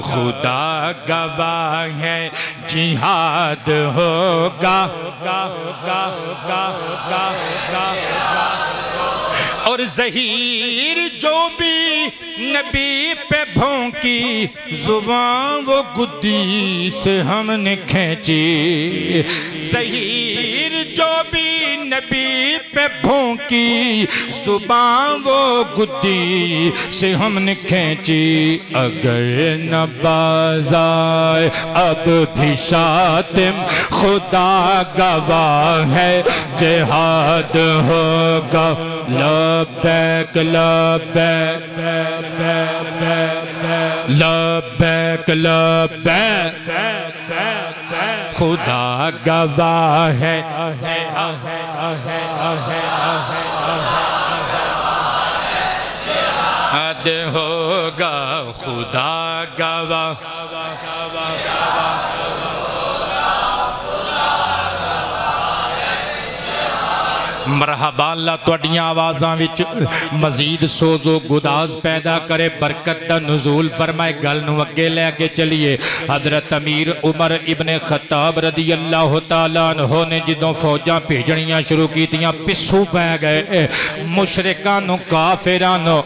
A: خدا گواہ ہے جہاد ہوگا اور زہیر جو بھی نبی پہ بھونکی زبان وہ گدی سے ہم نے کھینچی زہیر جو بھی نبی پہ بھونکی زبان وہ گدی سے ہم نے کھینچی اگر نہ باز آئے اب بھی شاتم خدا گواہ ہے جہاد ہوگا لبیک لبیک لبیک لبیک خدا گواہ ہے جہاد ہوگا خدا گواہ مرحبا اللہ توڑیاں آوازاں وچ مزید سوز و گداز پیدا کرے برکت دا نزول فرمائے گل نو اگے لے کے چلیے حضرت امیر عمر ابن خطاب رضی اللہ تعالیٰ عنہ نے جدوں فوجاں بھیجنیاں شروع کی دیاں پسو پہ گئے مشرکانو کافرانو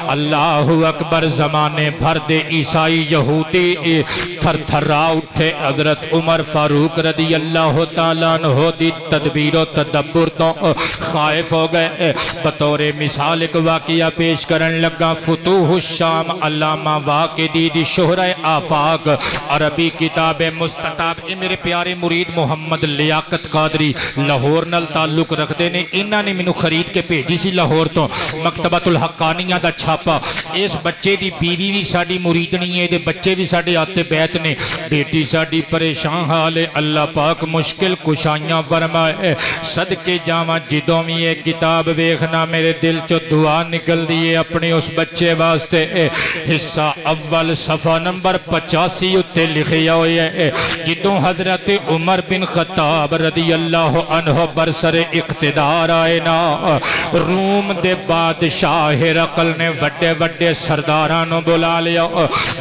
A: اللہ اکبر زمانے بھر دے عیسائی یہودی تھر تھرا اٹھے حضرت عمر فاروق رضی اللہ تعالیٰ عنہ دی تدبیر و تدبر تو خائف ہو گئے بطور مثال ایک واقعہ پیش کرن لگا فتوح الشام علامہ واقعی دی شہرہ آفاق عربی کتاب مستطاب اے میرے پیارے مرید محمد لیاقت قادری لاہور نال تعلق رکھ دینے انہاں نے منو خرید کے بھیجی سی لاہور تو مکتبۃ الحقانیہ دا چھاپا اس بچے دی بیوی بھی ساڑی مریدنی ہے دے بچے بھی ساڑے آتے بیت نے بیٹی ساڑی پریشان حال اللہ پاک مشکل کشائیاں فرمائے صدقے جاواں جدوں میں یہ کتاب ویکھنا میرے دل چو دعا نکل دیئے اپنے اس بچے واسطے حصہ اول صفحہ نمبر 85 اتے لکھیا ہوئے ہے جدوں حضرت عمر بن خطاب رضی اللہ عنہ برسر اقتدار آئے نا روم دے بادشاہ ہرقل نے وڈے وڈے سردارانوں بلا لیا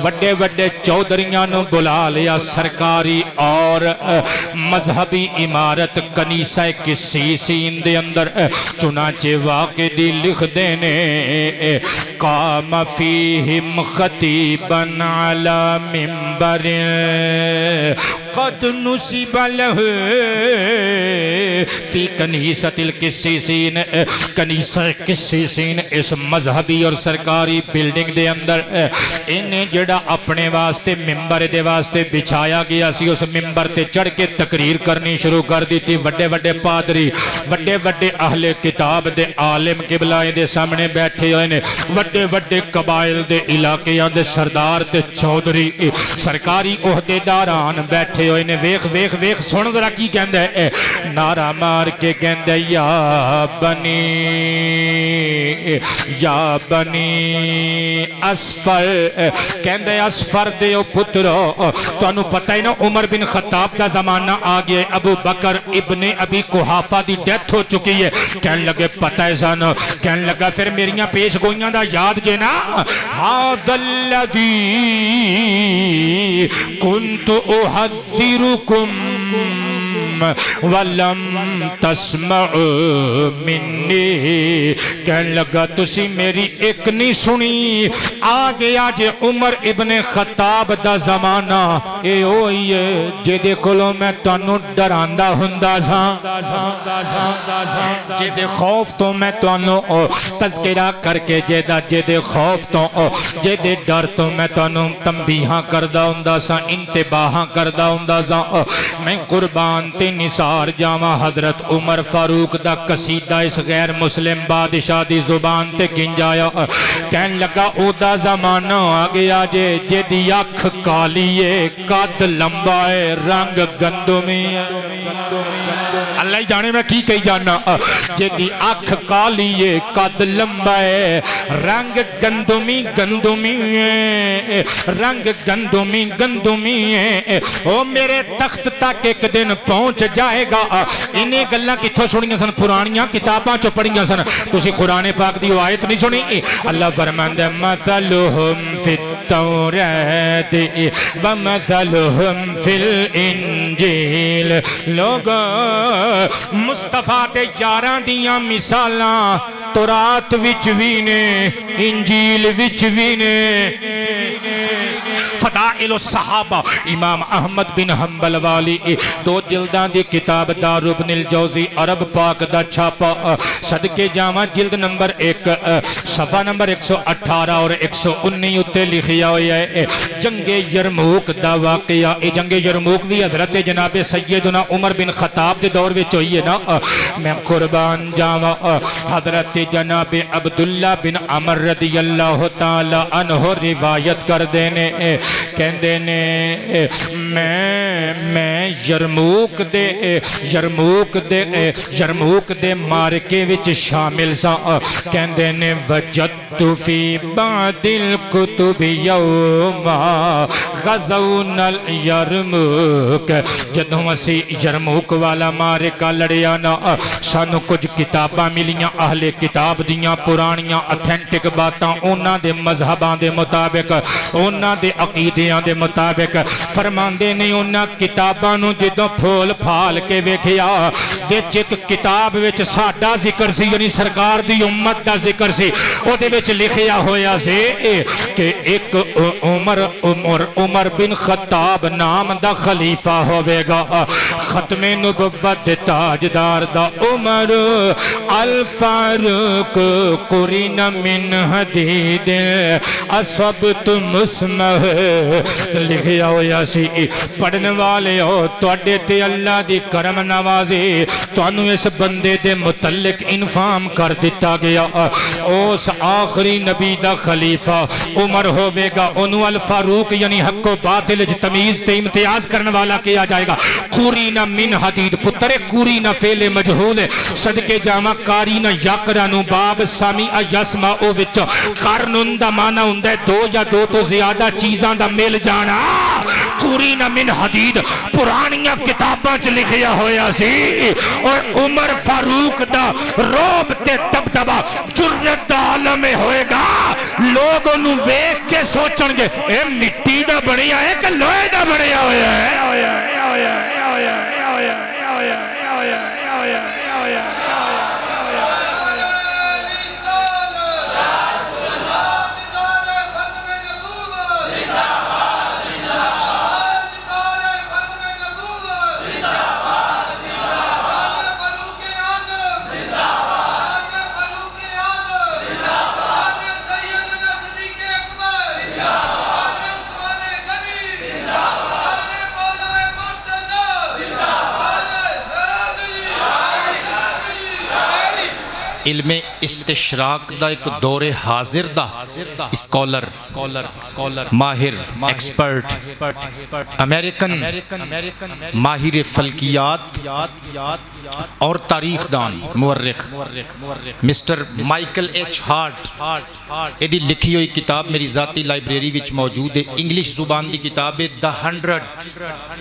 A: وڈے وڈے چودریانوں بلا لیا سرکاری اور مذہبی عمارت کنیسہ کسیسین دے اندر چنانچہ واقعی لکھ دینے قام فیہم خطیباً علی منبر قد نصب لہ فی کنیسہ الکسیسین کنیسہ کسیسین اس مذہبی اور سرکاری بلڈنگ دے اندر انہیں جڑا اپنے واسطے ممبر دے واسطے بچھایا گیا سی اس ممبر تے چڑھ کے تقریر کرنی شروع کر دی تھی وڈے وڈے پادری وڈے وڈے اہل کتاب دے عالم قبلائیں دے سامنے بیٹھے ہوئے نے وڈے وڈے قبائل دے علاقیاں دے سردار دے چودری سرکاری عہدے داران بیٹھے ہوئے نے ویخ ویخ ویخ سن ذرا کی کہندے ہے نعرہ مار کے کہندے یا بنی اسفر کہندے اسفر دے او پترو تو انہوں پتہ ہی نا عمر بن خطاب دا زمانہ آگئے ابو بکر ابن ابی قحافہ دی ڈیتھ ہو چکی ہے کہنے لگے پتہ ہے سانو کہنے لگا پھر میریاں پیش گوئیاں دا یاد جے نا هَذَا الَّذِي كُنْتُ أُحَذِّرُكُمْ ولم تسمعوا منی، کہنے لگا تسی میری ایک نہیں سنی۔ آگے آجے عمر ابن خطاب دا زمانہ اے ہوئی ہے جدے کولوں میں تانوں ڈراندہ ہوندا سا، جدے خوف تو میں تانوں تذکرہ کر کے جدے خوف تو جدے ڈر تو میں تانوں تنبیہاں کردہ ہوندا سا، انتباہاں کردہ ہوندا سا۔ میں قربان تے نثار جاواں حضرت عمر فاروق دا قصیدہ اس غیر مسلم بادشاہ دی زبان تے گنجایا، کہن لگا او دا زمانہ آگیا جے جدی اکھ کالیے قد لمبائے رنگ گندمی، اللہ ہی جانے میں کی کہی جانا، جدی اکھ کالیے قد لمبائے رنگ گندمی گندمی رنگ گندمی گندمی، او میرے تخت تک ایک دن پہنچ جائے گا۔ انہیں گلہ کتھوں سنیاں سن، پرانیاں کتاباں چو پڑھیاں سن، تسی قرآن پاک دی آیت نہیں سنی۔ اللہ فرماندہ مثلہم فی التوریت ومثلہم فی الانجیل، لوگ مصطفیٰ دے یاراں دیاں مثالاں تورات وچ وی نے، انجیل وچ وی نے۔ فضائل الصحابہ امام احمد بن حنبل والی 2 جلدان دی کتاب دار ابن الجوزی عرب پاک دا چھاپا، صدقے جاواں جلد نمبر 1 صفحہ نمبر 118 اور 119 اتے لکھیا ہویا ہے جنگ یرموک دا واقعہ۔ جنگ یرموک بھی حضرت جناب سیدنا عمر بن خطاب دے دور وچ ہوئی ہے نا۔ میں قربان جاواں حضرت جناب عبداللہ بن عمر رضی اللہ تعالی عنہ روایت کر دینے، کہندے نے میں یرموک دے مارکے وچ شامل سا، کہندے نے وجدت فی بعد الکتب یوما غزونا الیرموک، جدوں اسی یرموک والا مارکہ لڑیا نا، سانو کچھ کتاباں ملیاں اہل کتاب دیاں پرانیاں اتھینٹک باتاں انہاں دے مذہباں دے مطابق، انہاں دے عقیدیاں دے مطابق۔ فرماندے نے انہاں کتاباں نو جدوں پھول پھال کے ویکھیا، وچ ایک کتاب وچ ساڈا ذکر سی، یعنی سرکار دی امت دا ذکر سی، او دے وچ لکھیا ہویا سی کہ ایک عمر بن خطاب نام دا خلیفہ ہوئے گا، ختم نبوت تاجدار دا عمر الفاروق قرین من حدید اصبت مسمہ، لکھیا ہویا سی پڑھنے والے ہو توڑے تے اللہ دی کرم نوازی، تو انہوں اس بندے دے متعلق انفام کر دیتا گیا، اس آخری نبی دا خلیفہ عمر ہوئے گا، انہوں الفاروق یعنی حق و باطل تمیز تے امتیاز کرنے والا کیا جائے گا۔ قرین من حدید، پتر قرین فعل مجہول ہے، صدقے جامع قارین یقرن باب سامع یسمع او وچ، قرن دا معنی ہوندا ہے 2 یا 2 تو زیادہ چیزاں دا مل جانا۔ قرین من حدید پرانیاں کتاباں چ لکھیا ہویا سی، اور عمر فاروق دا روب تے دبدبا جرت دا عالم ہوئے گا، لوگ انہوں ویکھ کے سوچن گے اے مٹی دا بڑیا ہے کہ لوہے دا بڑیا ہویا ہے۔ علم استشراق دا ایک دور حاضر دا اسکولر، ماہر، ایکسپرٹ، امریکن ماہر فلکیات اور تاریخ دان مورخ مسٹر مائیکل ایچ ہارٹ، ایدی لکھی ہوئی کتاب میری ذاتی لائبریری وچ موجود ہے، انگلش زبان دی کتاب ہے The 100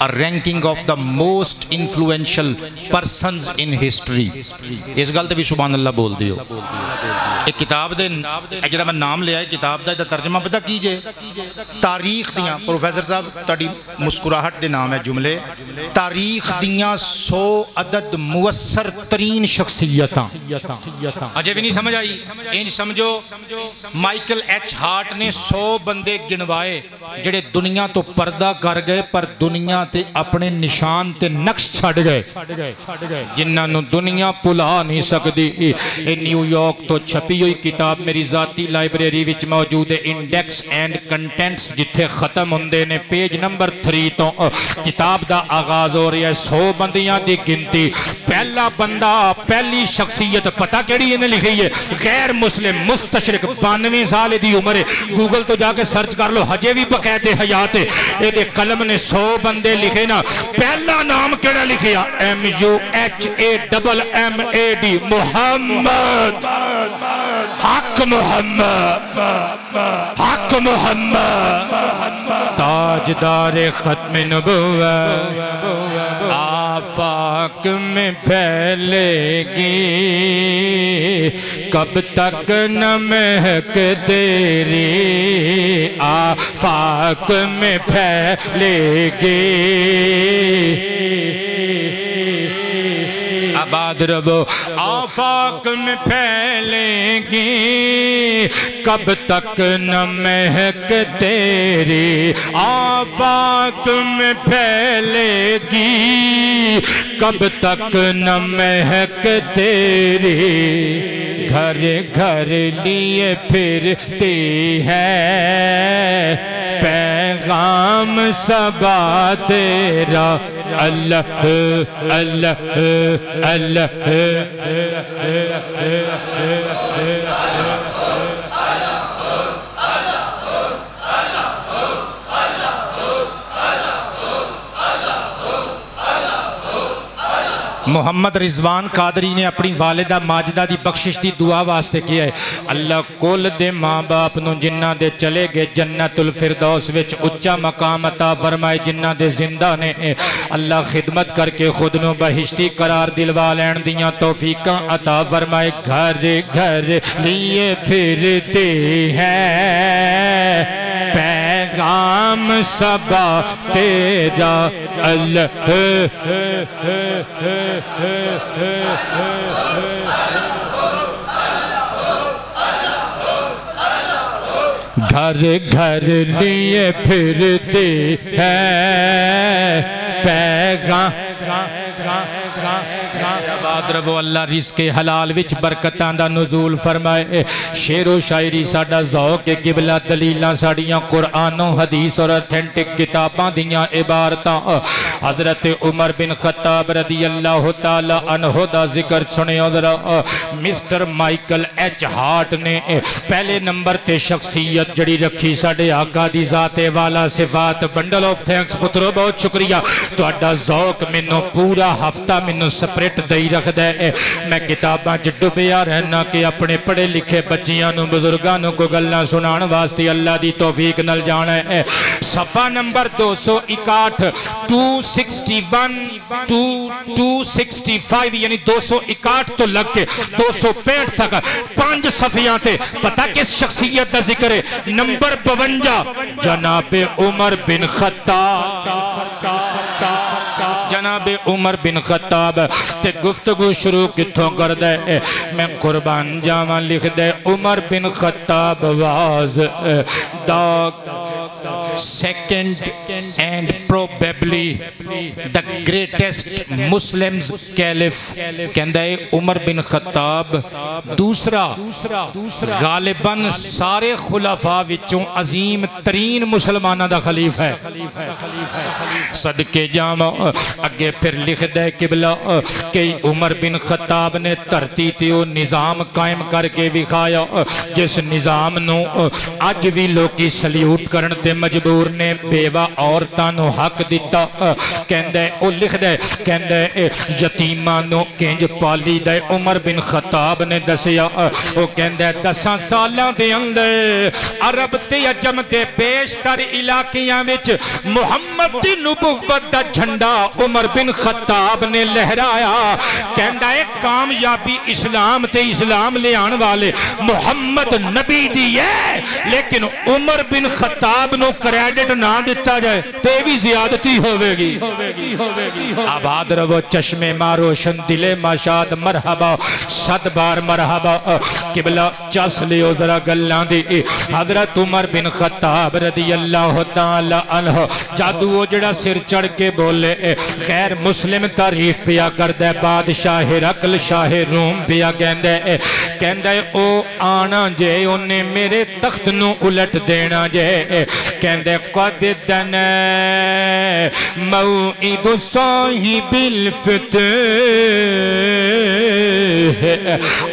A: A Ranking of the Most Influential Persons in History۔ اس گل تے بھی سبحان اللہ بول دیو ایک کتاب دے جڑا میں نام لیا ہے کتاب دا ترجمہ پتہ کیجئے تاریخ دیاں پروفیسر صاحب تاڑی مسکراہٹ دے نام ہے جملے تاریخ دیاں 100 عدد موثر ترین شخصیتاں اجے بھی نہیں سمجھ آئی انج سمجھو مائیکل ایچ ہارٹ نے 100 بندے گنوائے جڑے دنیا تو پردہ کر گئے پر دنیا تے اپنے نشان تے نقش چھڑ گئے جنہاں نو دنیا پلا نہیں سکتی نیو یارک تو چھپی ہوئی کتاب میری ذاتی لائبریری وچ موجود ہے انڈیکس اینڈ کنٹینٹس جتھے ختم ہوندے نے پیج نمبر 3 تو کتاب دا آغاز ہو رہی ہے 100 بندیاں دی گنتی پہلا بندہ پہلی شخصیت پتہ کیڑی انہیں لکھی ہے غیر مسلم مستشرق 92 سال دی عمر ہے گوگل تو جا کے سرچ کر لو ہجے بھی بقید حیات ہے یہ قلم نے 100 بندے لکھے نا پہلا نام کیڑا لکھیا MUHAMMAD محمد حق محمد حق محمد تاجدار ختم نبوت آفاق میں پھیلے گی کب تک نہ مہک تیری آفاق میں پھیلے گی آباد ربو آفاق میں پھیلے گی کب تک نہ مہک تیری آفاق میں پھیلے گی کب تک نہ مہک تیری گھر گھر لیے پھرتی ہے پیغام صبا تیرا اللہ اللہ اللہ محمد رضوان قادری نے اپنی والدہ ماجدہ دی بخشش دی دعا واسطے کیا ہے اللہ کول دے ماں باپ نو جنہ دے چلے گے جنت الفردوس وچ اچھا مقام عطا فرمائے جنہ دے زندہ نے اللہ خدمت کر کے خود نو بہشتی قرار دلوا لین دیاں توفیقاں عطا فرمائے گھر گھر لیے پھرتے ہیں پیغام صبا تیرا اللہ گھر گھر لیے پھرتے ہیں پیغام آباد ربو اللہ رزق حلال وچ برکتاں دا نزول فرمائے شعر و شاعری ساڈا ذوق قبلہ دلیلاں ساڈیاں قرآن و حدیث اور اتھینٹک کتاباں دیاں عبارتاں حضرت عمر بن خطاب رضی اللہ تعالی عنہ دا ذکر سنے ذرا مسٹر مائیکل ایچ ہارٹ نے پہلے نمبر تے شخصیت جڑی رکھی ساڈے آقا دی ذات والا صفات بنڈل آف تھینکس پترو بہت شکریہ تہاڈا ذوق مینوں پورا ہفتہ مینوں سپریٹ دئی رکھ دے میں کتاباں چ ڈبیا رہنا کہ اپنے پڑھے لکھے بچیاں نو بزرگاں نو کو گلاں سنان واسطے اللہ دی توفیق نال جانا ہے صفحہ نمبر 261 261 265 یعنی 261 تو لگ کے 265 تک 5 صفحیاں تے پتہ کس شخصیت دا ذکر ہے نمبر 52 جناب عمر بن خطاب جناب عمر بن خطاب تے گفتگو شروع کتھوں کر دے میں قربان جاواں لکھ دے عمر بن خطاب was the second and probably the greatest Muslims caliph کہندہ ہے عمر بن خطاب دوسرا غالباً سارے خلفاء وچوں عظیم ترین مسلمانہ دا خلیف ہے صدقے جامع اگے پھر لکھ دے قبلہ کہ عمر بن خطاب نے دھرتی تے وہ نظام قائم کر کے دکھایا جس نظام نو اج بھی لوکی سلیوٹ کرن تے مجبور منظور نے بیوہ عورتاں نو حق دیتا کہندے او لکھ دے کہندے یتیماں نو کنج پالی دے عمر بن خطاب نے دسیا او کہندے 10 سالاں دے اندر عرب تے عجم دے بیشتر علاقیاں وچ محمد دی نبوت دا جھنڈا عمر بن خطاب نے لہرایا کہندہ ہے کامیابی اسلام تے اسلام لے آن والے محمد نبی دی ہے لیکن عمر بن خطاب نو کریڈٹ نہ دیتا جائے تے بھی زیادتی ہوئے گی آباد رو چشمے ماروشن دلے ماشاد مرحبا 100 بار مرحبا قبلہ چس لیو ذرا گلان دی حضرت عمر بن خطاب رضی اللہ تعالی عنہ جادو جڑا سر چڑھ کے بولے غیر مسلم تعریف پیا کردے بادشاہ رکل شاہ روم پیا کہندے او آنا جے انہیں میرے تخت نو الٹ دینا جے کہندے قد دن موعد صاحب الفتح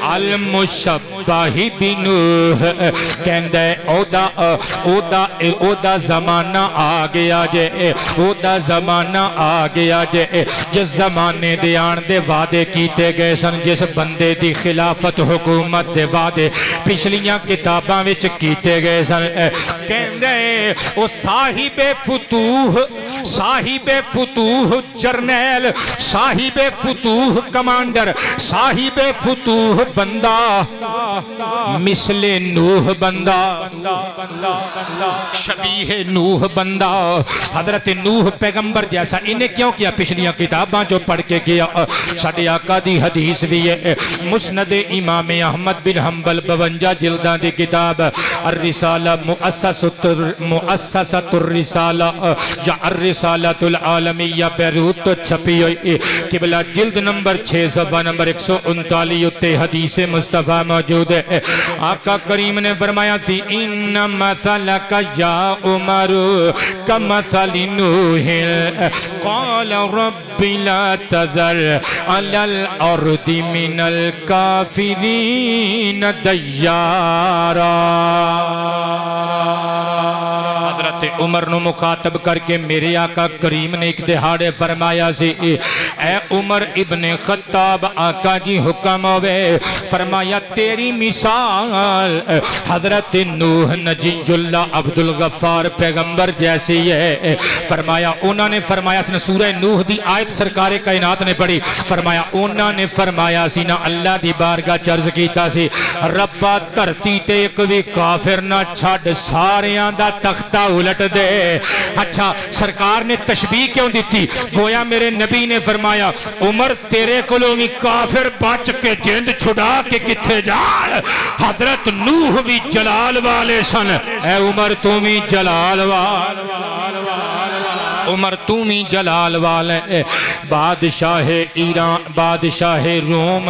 A: المشبہ بنوح کہندے او دا زمانہ آ گیا جے او دا زمانہ آ گیا جے جس زمانے دے آن دے وعدے کیتے گئے سن جس بندے دی خلافت حکومت دے وعدے پچھلیاں کتاباں وچ کیتے گئے سن کہندے او صاحب فتوح جرنیل صاحب فتوح کمانڈر صاحب فتوح بندہ مثل نوح بندہ شبیہ نوح بندہ حضرت نوح پیغمبر جیسا انہیں کیوں کیا پچھلیاں کتاباں جو پڑھ کے گیا ساڈے آقا دی حدیث بھی ہے مسند امام احمد بن حنبل 52 جلداں دی کتاب الرسالہ مؤسسۃ الرسالہ یا الرسالۃ العالمیہ بیروت تو چھپی ہوئی قبلہ جلد نمبر 6 صفحہ نمبر 139 اتے حدیث مصطفیٰ موجود ہے آقا کریم نے فرمایا تھی ان مثلک یا عمر کمثل نوح قال رب لا تذر على الارض من الكافرین دیارا حضرت عمر نو مخاطب کر کے میرے آقا کریم نے ایک دہاڑے فرمایا سی اے عمر ابن خطاب آقا جی حکم ہوئے فرمایا تیری مثال حضرت نوح نجی اللہ عبدالغفار پیغمبر جیسی ہے فرمایا انہوں نے فرمایا سن سورہ نوح دی آیت سرکار کائنات نے پڑھی فرمایا انہوں نے فرمایا سی نا اللہ دی بارگاہ چرز کیتا سی ربا دھرتی تے ایک بھی کافر نہ چھڑ ساریاں دا تختہ الٹ دے اچھا سرکار نے تشبیح کیوں دیتی گویا میرے نبی نے فرمایا عمر تیرے کلومی کافر بچ کے جند چھڑا کے کتھے جال حضرت نوح بھی جلال والے سن اے عمر تمہیں جلال عمر تمہیں جلال والے بادشاہ ایران بادشاہ روم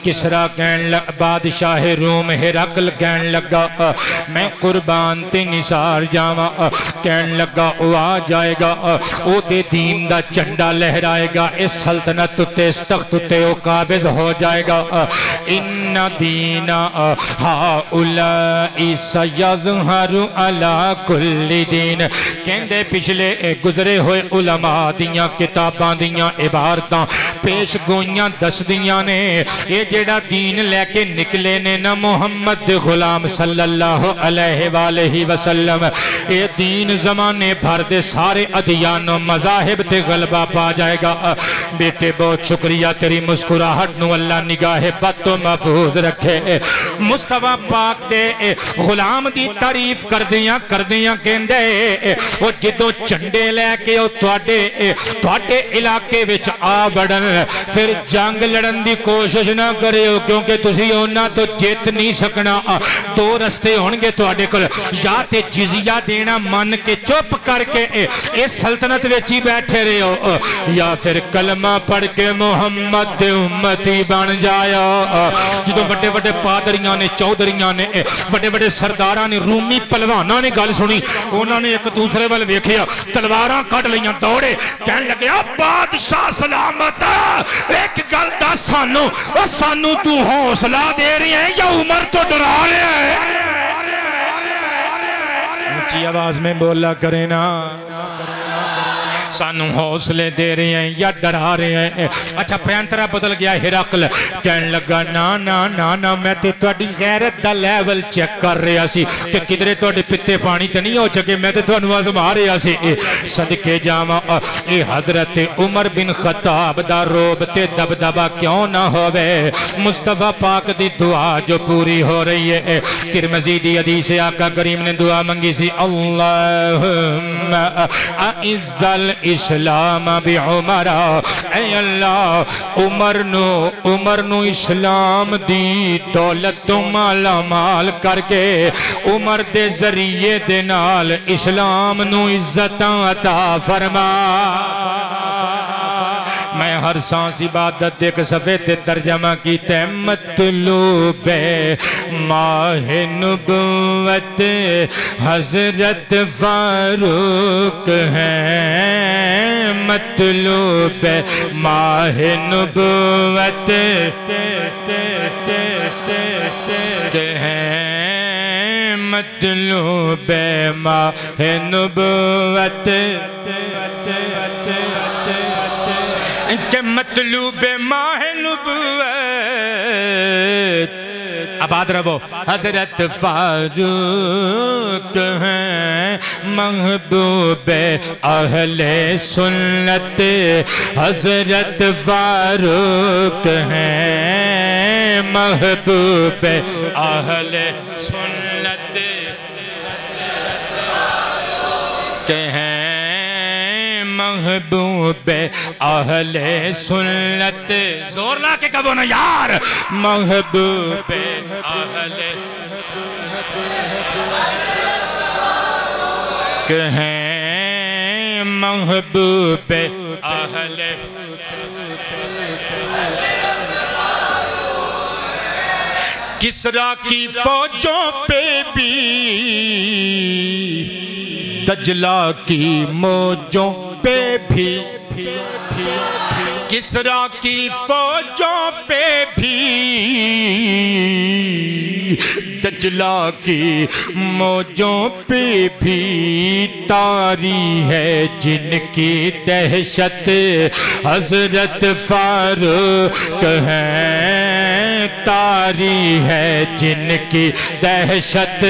A: کسرا کہن لگا بادشاہ روم ہرقل کہن لگا میں قربان تے نثار جاواں کہن لگا او آ جائے گا او دے دین دا چنڈا لہرائے گا اس سلطنت تے اس تخت تے او قابض ہو جائے گا ان دین ہؤلاء سیظہر علی کل دین کہندے پچھلے گزرے ہوئے علماء دیاں کتاباں دیاں عبارتاں پیش گوئیاں دس دیاں نے یہ جڑا دین لے کے نکلے نے نا محمد غلام صلی اللہ علیہ وآلہ وسلم یہ دین زمانے بھر دے سارے ادیان و مذاہب تے غلبہ پا جائے گا بیٹے بہت شکریہ تیری مسکراہٹ نو اللہ نگاہ بد تو محفوظ رکھے مصطفیٰ پاک دے غلام دی تعریف کر دیاں کہندے وہ جدو چنڈے لے کے تواڈے علاقے وچ آ بڑن پھر جنگ لڑن دی کوشش نہ کرے ہو کیونکہ تسی انہاں تو جیت نہیں سکنا دو رستے ہونگے تواڈے کول یا تے جزیہ دینا من کے چپ کر کے اس سلطنت وچ ہی بیٹھے رہے ہو یا پھر کلمہ پڑھ کے محمد دے امتی بن جایا جدو بڑے بڑے پادریاں نے چودریاں نے بڑے بڑے سرداراں نے رومی پلواناں نے گل سنی انہوں نے ایک دوسرے وال ویکھیا تلواراں کٹ لیاں دوڑے کہن لگے بادشاہ سلامت ایک گل دا سانو تو حوصلہ دے رہی ہے یا عمر تو ڈرا رہے ہیں اچھی آواز میں بولا کرے نا سانو حوصلے دے رہے ہیں یا ڈرا رہے ہیں اچھا پینترہ بدل گیا ہرقل کہنے لگا نا میں تے توڑی غیرت دا لیول چیک کر رہا سی کہ کدرے توڑی پتے پانی تے نہیں ہو چکے میں تے توڑی آزما رہا سی صدقے جاما اے حضرت عمر بن خطاب دا روب تے دبدبا کیوں نہ ہوئے مصطفیٰ پاک دی دعا جو پوری ہو رہی ہے ترمذی دی حدیث آقا کریم نے دعا منگی سی اللہم اعز الاسلام بعمر اے اللہ عمر نو اسلام دی دولت تو مالا مال کر کے عمر دے ذریعے دے نال اسلام نو عزت عطا فرما میں ہر سانس عبادت ایک صفحے تے ترجمہ کی تے مطلوب ماہ نبوت حضرت فاروق ہیں مطلوب ماہ نبوت ہیں مطلوب ماہ نبوت کہ مطلوب ماہ نبوت آباد رہو حضرت فاروق ہیں محبوب اہل سنت حضرت فاروق ہیں محبوب اہل سنت ہیں محبوب اہل سنت زور لا کے کہو نا یار محبوب اہل ہیں محبوب اہل کسریٰ کی فوجوں پہ بھی دجلہ کی موجوں پہ بھی کسریٰ کی فوجوں پہ بھی دجلہ کی موجوں پہ بھی طاری ہے جن کی دہشت حضرت فاروق ہیں طاری ہے جن کی دہشت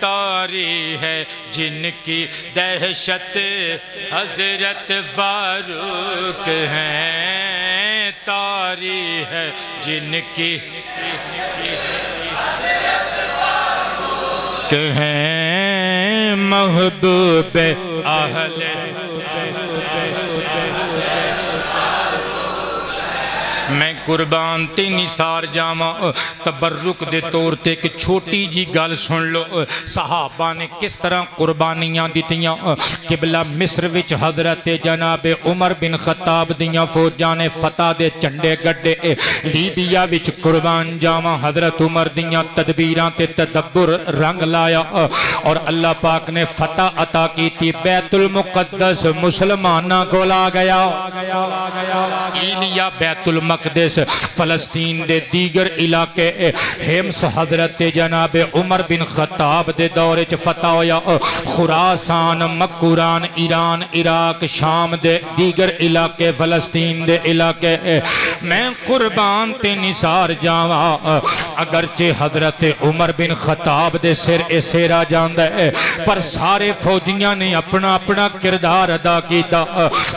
A: طاری ہے جن کی دہشت حضرت فاروق ہیں طاری ہے جن کی ہیں محبوب اہل میں قربان تے نثار جاواں تبرک دے طور تے ایک چھوٹی جی گل سن لو صحابہ نے کس طرح قربانیاں دیتیاں قبلہ مصر وچ حضرت جناب عمر بن خطاب دیاں فوجاں نے فتح دے چنڈے گڈے لیبیا وچ قربان جاواں حضرت عمر دیاں تدبیراں تے تدبر رنگ لایا اور اللہ پاک نے فتح عطا کی تھی بیت المقدس مسلمانہ کو لا گیا ایلیا بیت المقدس فلسطین دے دیگر علاقے ہمس حضرت جناب عمر بن خطاب دے دورے چ فتح ہویا خراسان مکوران ایران عراق شام دے دیگر علاقے فلسطین دے علاقے میں قربان تے نثار جاواں اگرچہ حضرت عمر بن خطاب دے سر سیرا جاندہ ہے پر سارے فوجیاں نے اپنا اپنا کردار ادا کیتا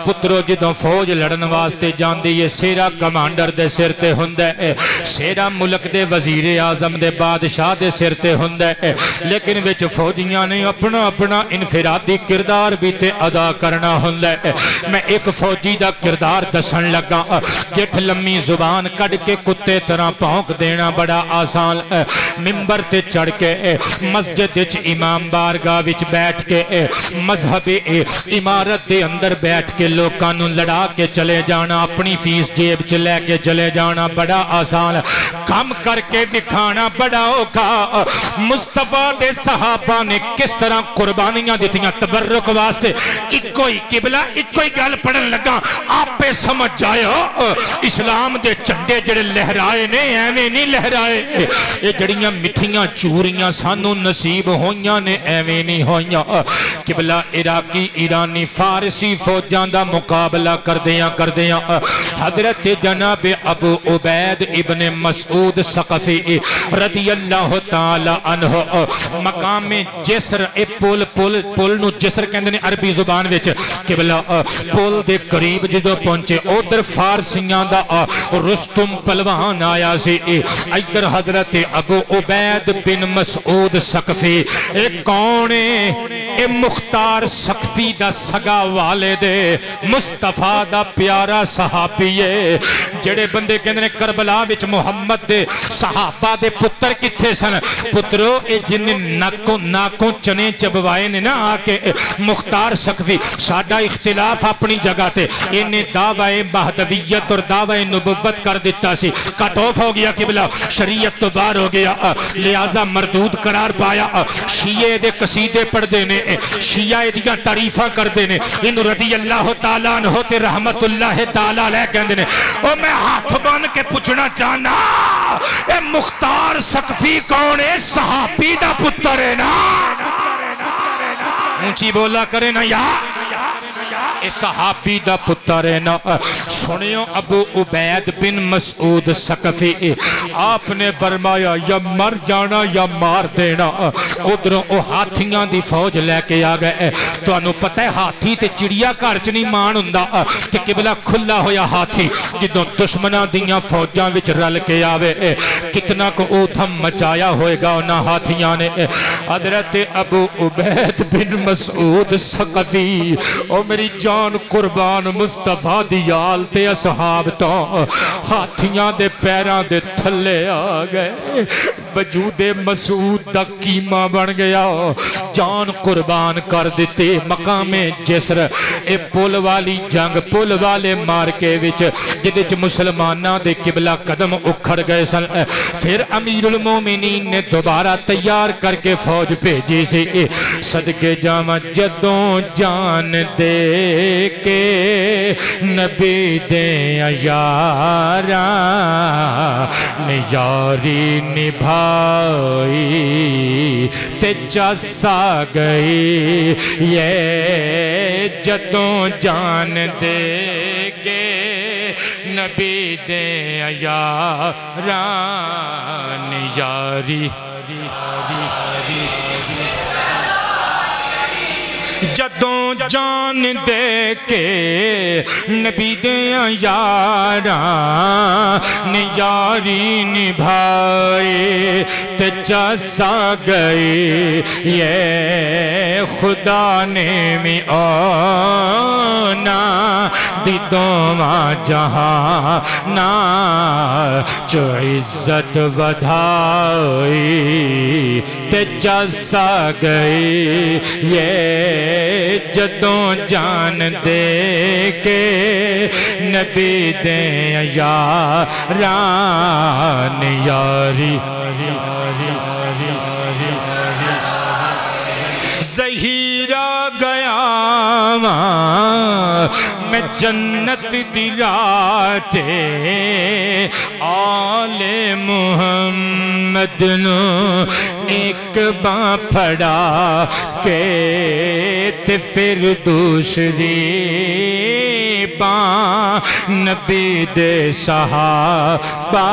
A: پترو جدوں فوج لڑن واسطے جاندی یہ سیرا کمانڈر دے سر تے ہوندے سیرا ملک دے وزیر اعظم دے بادشاہ دے سر تے ہوندے لیکن وچ فوجیاں نے اپنا اپنا انفرادی کردار بھی تے ادا کرنا ہوندے میں ایک فوجی دا کردار دسن لگا گٹھ لمی زبان کڑ کے کتے طرح پھونک دینا بڑا آسان ممبر تے چڑھ کے مسجد وچ امام بارگاہ وچ بیٹھ کے مذہب عمارت دے اندر بیٹھ کے لوکاں نوں لڑا کے چلے جانا اپنی فیس جیب چ لے کے چلے جانا بڑا آسان، کم کر کے دکھانا بڑا اوکھا۔ مصطفیٰ دے صحابہ نے کس طرح قربانیاں دیتیاں تبرک واسطے۔ ایک کوئی قبلہ ایک کوئی گل پڑھن لگا آپ پہ سمجھ جائے اسلام دے چنڈے جڑے لہرائے نے ایویں نہیں لہرائے، یہ جڑیاں مٹھیاں چوریاں سانو نصیب ہویاں نے ایویں نہیں ہویاں۔ قبلہ عراقی ایرانی فارسی فوجاں دا مقابلہ کردیاں حضرت جناب ابو عبید ابن مسعود ثقفی رضی اللہ تعالی عنہ مقام جسر، پل نو جسر کہندے نے عربی زبان وچ، قبلہ پل دے قریب جدو پہنچے ادھر فارسیاں دا رستم پلوان آیا سی، ادھر حضرت ابو عبید بن مسعود ثقفی۔ ایک کون ہے؟ اے مختار ثقفی دا سگا والد مصطفیٰ دا پیارا صحابی ہے۔ جڑے بندے کہندے نے کربلا وچ محمد دے صحابہ دے پتر کتھے سن؟ پترو اے جن ناکوں چنے چبوائے نے نا آکے مختار ثقفی، ساڈا اختلاف اپنی جگہ تے، انہیں دعوی مہدویت اور دعوی نبوت کر دیتا سی، کٹ آف ہو گیا قبلہ، شریعت تو باہر ہو گیا، لہذا مردود قرار پایا۔ شیعہ دے قصیدے پڑھ دینے، شیعہ دیاں تعریفہ کر دینے، ان رضی اللہ تعالیٰ عنہ تے رحمت اللہ تعالیٰ علیہ کہندے نے۔ او میں ہاتھ بن کے پوچھنا چاہنا اے مختار ثقفی کون ہے؟ صحابی دا پتر ہے نا، اونچی بولا کرے نا یا اے صحابی دا پتر ہے نا۔ سنیو ابو عبید بن مسعود ثقفی آپ نے فرمایا یا مر جانا یا مار دینا۔ ادھروں او ہاتھیاں دی فوج لے کے آ گئے، تو انہوں پتہ ہے ہاتھی تے چڑیا گھر چ نہیں مان ہوندا کہ قبلہ کھلا ہویا ہاتھی جدوں دشمناں دیاں فوجاں وچ رل کے آوے کتنا کو اوتھم مچایا ہوئے گا انہاں ہاتھیاں نے۔ حضرت ابو عبید بن مسعود ثقفی او میری جان قربان مصطفیٰ دی آل تے اصحاب تو ہاتھیاں دے پیران دے تھلے آ گئے، وجود مسعود دا قیمہ بن گیا، جان قربان کر دیتے۔ مقام جسر اے پول والی جنگ، پول والے مارکے وچ جدے چ مسلمانہ دے قبلہ قدم اکھڑ گئے سن، پھر امیر المومنین نے دوبارہ تیار کر کے فوج بھیجی سی۔ صدقے جامع جدوں جان دے کے نبی دے یاراں نے یاری نبھائی تے چسا گئی، یہ جدوں جان دے کے نبی دے یاراں نے یاری جدوں جان دے کے نبی دیاں یاراں نے یاری نبھائی تے چسا گئی، یہ خدا نے می آنا دی دوواں جہاں نا چو عزت ودھائی تے چسا گئی، یہ جدوں جان دے کے نبی دے یاراں نے یاری زہیرہ گیا میں جنت دی راتے آل محمد نو ایک باں پھڑا کے تے پھر دوسری باں نبی دے صحابہ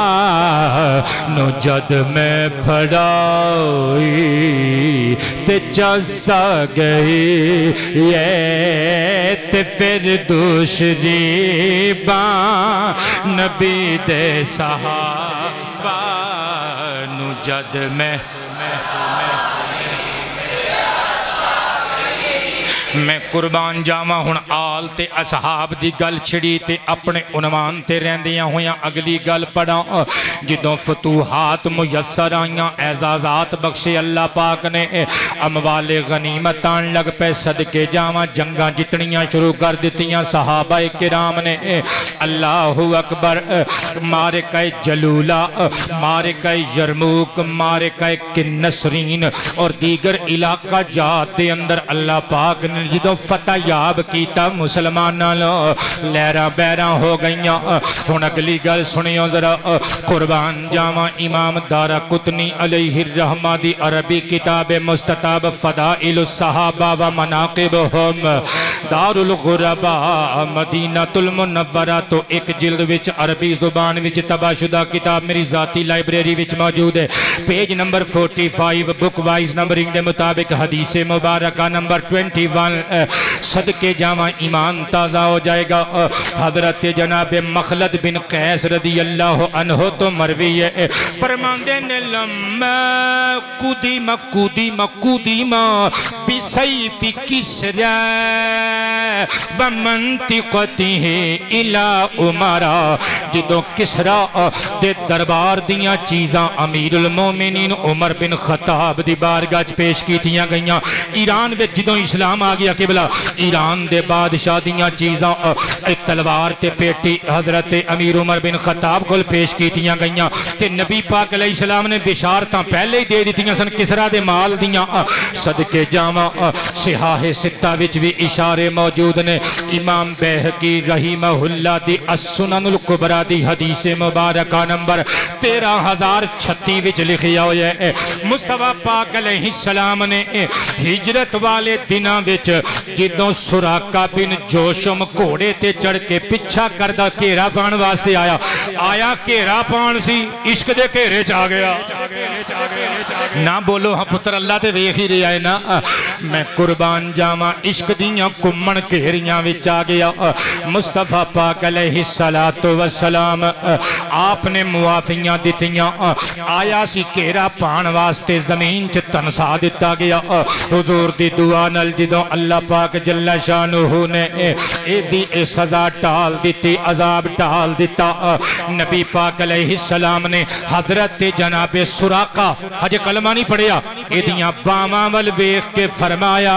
A: نو جد میں پھڑائی تے چسا گئی، یہ تے پھر دوسری باں نبی دے صحابہ نو جد میں میں قربان جاواں ہن آل تے اصحاب دی گل چھڑی تے اپنے عنوان تے رہندیاں ہویاں اگلی گل پڑھاں جدوں فتوحات میسر آئیاں اعزازات بخشے اللہ پاک نے اموال غنیمت آن لگ پہ صدقے جاواں جنگاں جتنیاں شروع کر دیتیاں صحابہ کرام نے اللہ اکبر مارکہ جلولہ مارکہ یرموک مارکہ کنسرین اور دیگر علاقہ جات دے اندر اللہ پاک نے جدو فتح یاب کیتا مسلمانہ لہرہ بیرہ ہو گئیاں ہن اگلی گل سنیوں ذرا قربان جاواں امام دارہ قطنی علیہ الرحمہ دی عربی کتاب مستطاب فضائل الصحابہ و مناقبہم دار الغرباء مدینہ المنورہ تو ایک جلد وچ عربی زبان وچ تباہ شدہ کتاب میری ذاتی لائبریری وچ موجود ہے پیج نمبر 45 بک وائز نمبرنگ دے مطابق حدیث مبارکہ نمبر 21 صدقے جاواں ایمان تازہ ہو جائے گا حضرت جناب مخلد بن قیس رضی اللہ عنہ تو مروی ہے فرماندے نے لما قدیم بسیف کسرا ومنطقته الى عمرہ جدو کسرا دے دربار دیاں چیزاں امیر المومنین عمر بن خطاب دی بارگاہ پیش کی تیاں گئیاں ایران وچ جدو اسلام آ گیا قبلہ ایران دے بادشاہ دیاں چیزاں ایک تلوار تے پیٹی حضرت امیر عمر بن خطاب کو پیش کی تیاں گئیاں تے نبی پاک علیہ السلام نے بشارتاں پہلے ہی دے دیتیاں سن کسرا دے مال دیاں صدقے جاواں صحاح ستہ وچ بھی اشارے موجود نے امام بیہقی رحمہ اللہ دی السنن الکبریٰ دی حدیث مبارکہ نمبر 13036 وچ لکھیا ہویا ہے مصطفیٰ پاک علیہ السلام نے ہجرت والے دنوں وچ جدوں سراقہ بن جوشم گھوڑے تے چڑھ کے پچھا کردہ گھیرا پان واسطے آیا گھیرا پان سی عشق دے گھیرے چاہ گیا نہ بولو ہاں پتر اللہ تے ویکھ ہی رہا ہے نا میں قربان جاواں عشق دیاں کمن گھیریاں وچ آ گیا مصطفیٰ پاک علیہ السلام آپ نے معافیاں دیتیاں آیا سی گھیرا پان واسطے زمین چ تنسا دیتا گیا حضور دی دعا نال جدوں اللہ پاک جل شانہ نے اے سزا ٹال دیتی عذاب ٹال دیتا نبی پاک علیہ السلام نے حضرت جناب سراقہ حج کلمہ نہیں پڑھیا ایدیاں باواں ول ویکھ کے فرمایا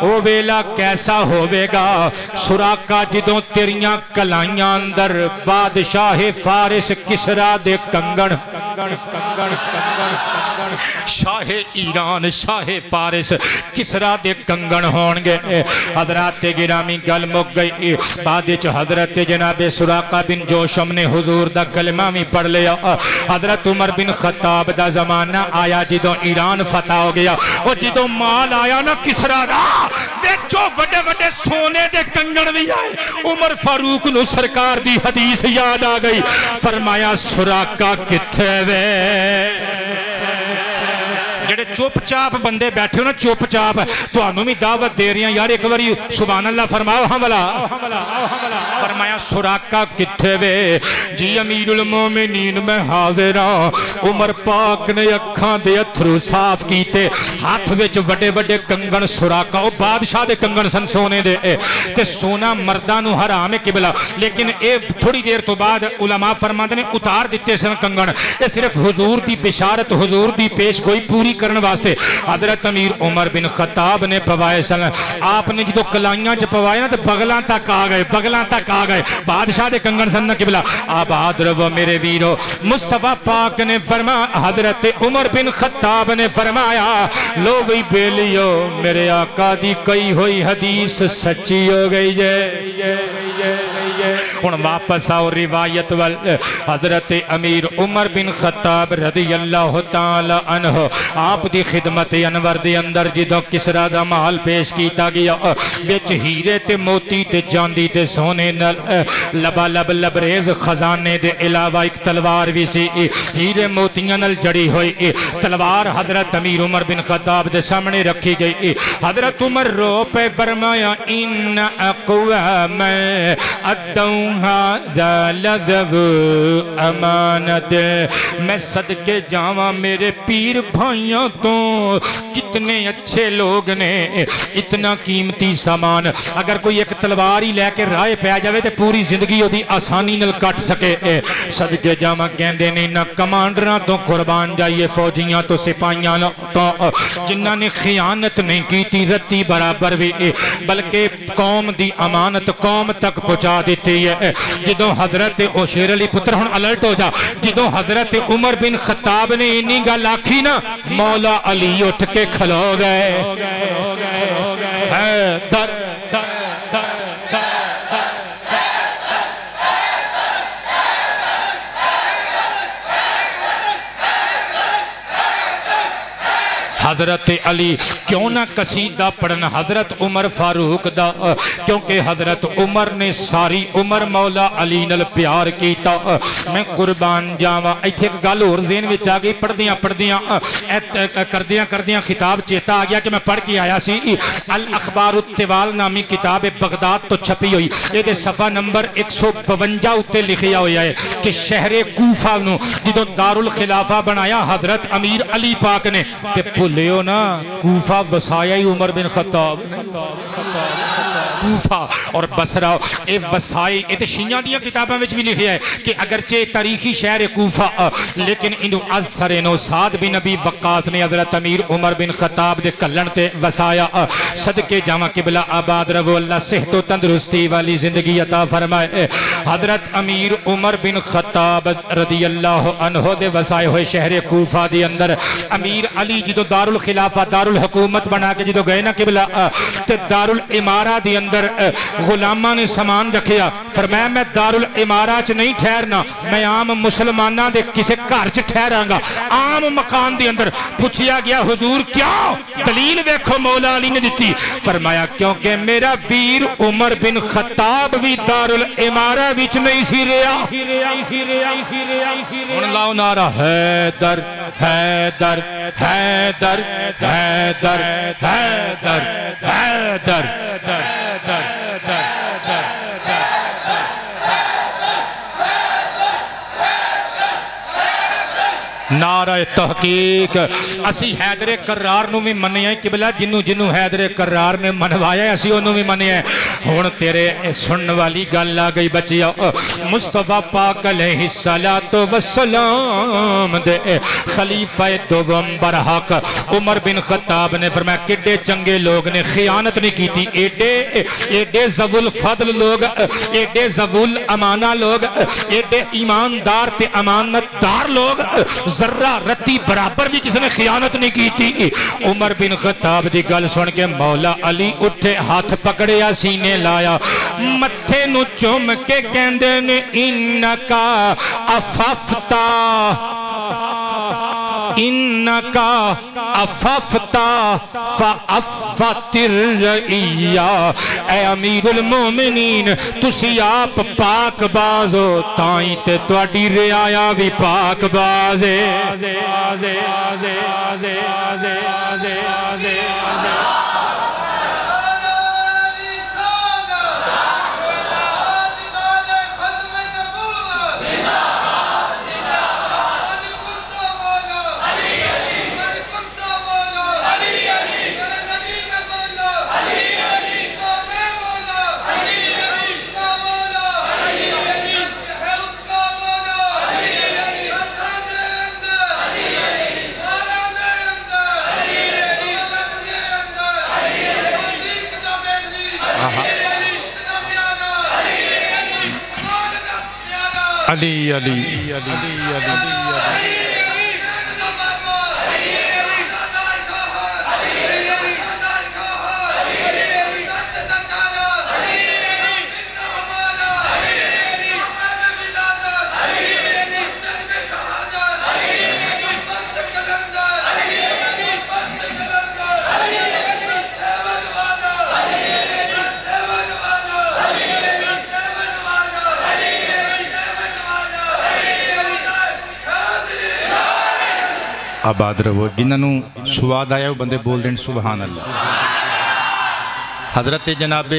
A: او ویلا کیسا ہوے گا سراقہ جدوں تیریاں کلائیاں اندر بادشاہ فارس کسرا دے کنگن شاہ ایران شاہ فارس کسرا دے کنگن ہون گے حضرات گرامی گل مک گئی بعد حضرت جناب سراقہ بن جوشم نے حضور دا کلمہ بھی پڑھ لیا حضرت عمر بن خطاب دا زمانہ آیا جدوں ایران فتح ہو گیا اور جدوں مال آیا نا کسرا دا جو بڑے بڑے سونے دے کنگن بھی آئے عمر فاروق نو سرکار دی حدیث یاد آ گئی فرمایا سراقہ کتھے وے جڑے چوپ چاپ بندے بیٹھے ہو نا چوپ چاپ تو انہوں بھی دعوت دے رہی ہیں یار ایک باری سبحان اللہ فرماؤ حملہ فرمایا سراقہ کتھے وے جی امیر المومنین میں حاضر ہوں عمر پاک نے اکھاں دے اتھرو صاف کیتے ہاتھ وچ بڑے بڑے کنگن سراقہ او بادشاہ دے کنگن سن سونے دے تے سونا مردانو حرام قبلہ لیکن اے تھوڑی دیر تو بعد علماء فرماندے نے اتار دیتے سن کنگن اے صرف حضور دی بشارت حضور دی پیش گوئی پوری کرنے واسطے حضرت امیر عمر بن خطاب نے پوائے سن آپ نے جدو کلائیاں چ پوائے نا تو بغلاں تک آ گئے بادشاہ دے کنگن سن قبلہ آباد رو میرے ویرو مصطفیٰ پاک نے فرمایا حضرت عمر بن خطاب نے فرمایا لو وہی بیلیو میرے آقا دی کئی ہوئی حدیث سچی ہو گئی جے ہن واپس آؤ روایت وال حضرت امیر عمر بن خطاب رضی اللہ تعالی عنہ آپ دی خدمت انور دے اندر جدوں کسرا دا مال پیش کیتا گیا وچ ہیرے تے موتی تے چاندی تے سونے نال لبا لب لبریز خزانے دے علاوہ ایک تلوار بھی سی ہیرے موتیاں نال جڑی ہوئی تلوار حضرت امیر عمر بن خطاب دے سامنے رکھی گئی حضرت عمر رو پہ فرمایا ان اقوام ادوہا ذا لذو امانت میں صدقے جاواں میرے پیر بھائیاں تو کہ اتنے اچھے لوگ نے، اتنا قیمتی سامان، اگر کوئی ایک تلوار ہی لے کے رائے پہ جاوے تے پوری زندگی ہو دی آسانی نل کٹ سکے۔ صدقے جاواں کہندے نے نہ کمانڈراں تو قربان جائیے، فوجیاں تو سپاہیاں تو جنہاں نے خیانت نہیں کی تھی رتی برابر بھی، بلکہ قوم دی امانت قوم تک پہنچا دیتی ہے۔ جدوں حضرت شیر علی پتر ہن الرٹ ہو جا، جدوں حضرت عمر بن خطاب نے انی گل آکھی نا، مولا علی اٹھ کے کھلو گئے۔ در حضرت علی کیوں نہ قصیدہ پڑھنا حضرت عمر فاروق دا، کیونکہ حضرت عمر نے ساری عمر مولا علی نل پیار کیتا۔ میں قربان جاواں ایتھے ایک گل اور ذہن وچ آ گئی، کردیاں خطاب چیتا آ گیا کہ میں پڑھ کے آیا سی۔ الاخبار الطوال نامی کتاب بغداد تو چھپی ہوئی، یہ صفحہ نمبر 152 اتے لکھیا ہویا ہے کہ شہر کوفہ نو جدوں دارالخلافہ بنایا حضرت امیر علی پاک نے، تے بھولیو نا کوفہ وسایا ہی عمر بن خطاب، کوفہ اور بصرہ اے وسائی، اے تے شیعہ دیاں کتاباں وچ بھی لکھیا ہے کہ اگرچہ تاریخی شہر کوفہ لیکن انہوں اثر انہوں سعد بن نبی وقاص نے حضرت امیر عمر بن خطاب دے کلن تے وسایا۔ صدقے جاواں قبلہ آباد رہو، اللہ صحت و تندرستی والی زندگی عطا فرمائے۔ حضرت امیر عمر بن خطاب رضی اللہ عنہ دے وسائے ہوئے شہر کوفہ دی اندر امیر علی جدو دارالخلافہ دارالحکومت بنا کے جدو گئے نا قبلہ تے دارالامارہ دی اندر غلامہ نے سامان رکھیا، فرمایا میں دارالامارہ چ نہیں ٹھہرنا، میں عام مسلمانہ دے کسے گھر چ ٹھہراں گا، عام مکان دے اندر۔ پوچھیا گیا حضور کیوں؟ دلیل دیکھو مولا علی نے دیتی، فرمایا کیونکہ میرا ویر عمر بن خطاب بھی دارالامارہ وچ نہیں سی رہا۔ ہن لاؤ نعرہ حیدر حیدر حیدر حیدر حیدر حیدر نعرہ تحقیق۔ اسی حیدر کرار نو بھی مننے ہیں قبلہ، جنوں حیدر کرار نے منوایا ہے اسی انہوں بھی مننے ہیں۔ ہون تیرے سنن والی گل آ گئی بچیا، مصطفیٰ پاک علیہ السلام دے خلیفہ دوم برحق عمر بن خطاب نے فرمایا کڈے چنگے لوگ نے خیانت نہیں کی تھی، ایڈے ذوال فضل لوگ، ایڈے ذوال امانہ لوگ، ایڈے ایماندار تے امانتدار لوگ، ذرہ رتی برابر بھی کسی نے خیانت نہیں کی تھی۔ عمر بن خطاب دی گل سن کے مولا علی اٹھے، ہاتھ پکڑیا سینے لایا، متھے نو چوم کے کہندے نے انکا اففتا انکا اففتا فافت الرئیہ، اے امیر المومنین تسی آپ پاک بازو تائیں تے توڑی رعایا بھی پاک بازے۔ علی علی علی علی آباد رہو، جنہوں سواد آیا وہ بندے بول دیں سبحان اللہ۔ حضرت جناب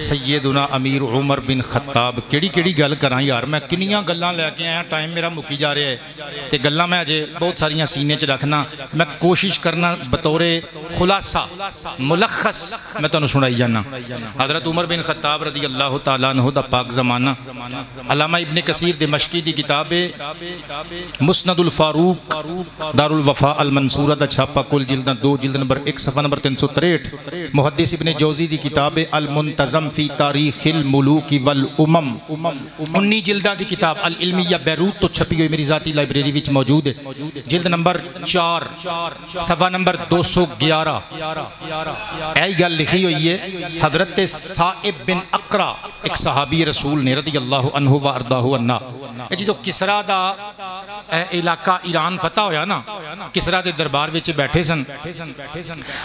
A: سیدنا امیر عمر بن خطاب کیڑی گل کراں یار، میں کنیاں گلاں لے کے آیا، ٹائم میرا مکی جا رہا ہے تے گلاں میں اجے بہت ساریاں سینے چ رکھنا، میں کوشش کرنا بطور خلاصہ ملخص میں تانوں سنائی جانا۔ حضرت عمر بن خطاب رضی اللہ تعالیٰ عنہ دا پاک زمانہ، علامہ ابن کثیر دمشقی دی کتاب مسند الفاروق دار الوفاء المنصورہ دا چھاپا کل جلداں 2 جلد نمبر 1 صفحہ نمبر 363، محدث ابن جوزی دی کتاب المنتظم فی تاریخ الملوک والامم 19 جلداں دی کتاب العلمیہ بیروت تو چھپی ہوئی میری ذاتی لائبریری وچ موجود ہے، جلد نمبر 4 صفحہ نمبر 211 ایہی گل لکھی ہوئی ہے۔ حضرت صائب بن اقرا ایک صحابی رسول نے رضی اللہ عنہ و ارضاہ عنہ، جدو کسرا دا علاقہ ایران فتح ہویا نا، کسرا دے دربار وچ بیٹھے سن۔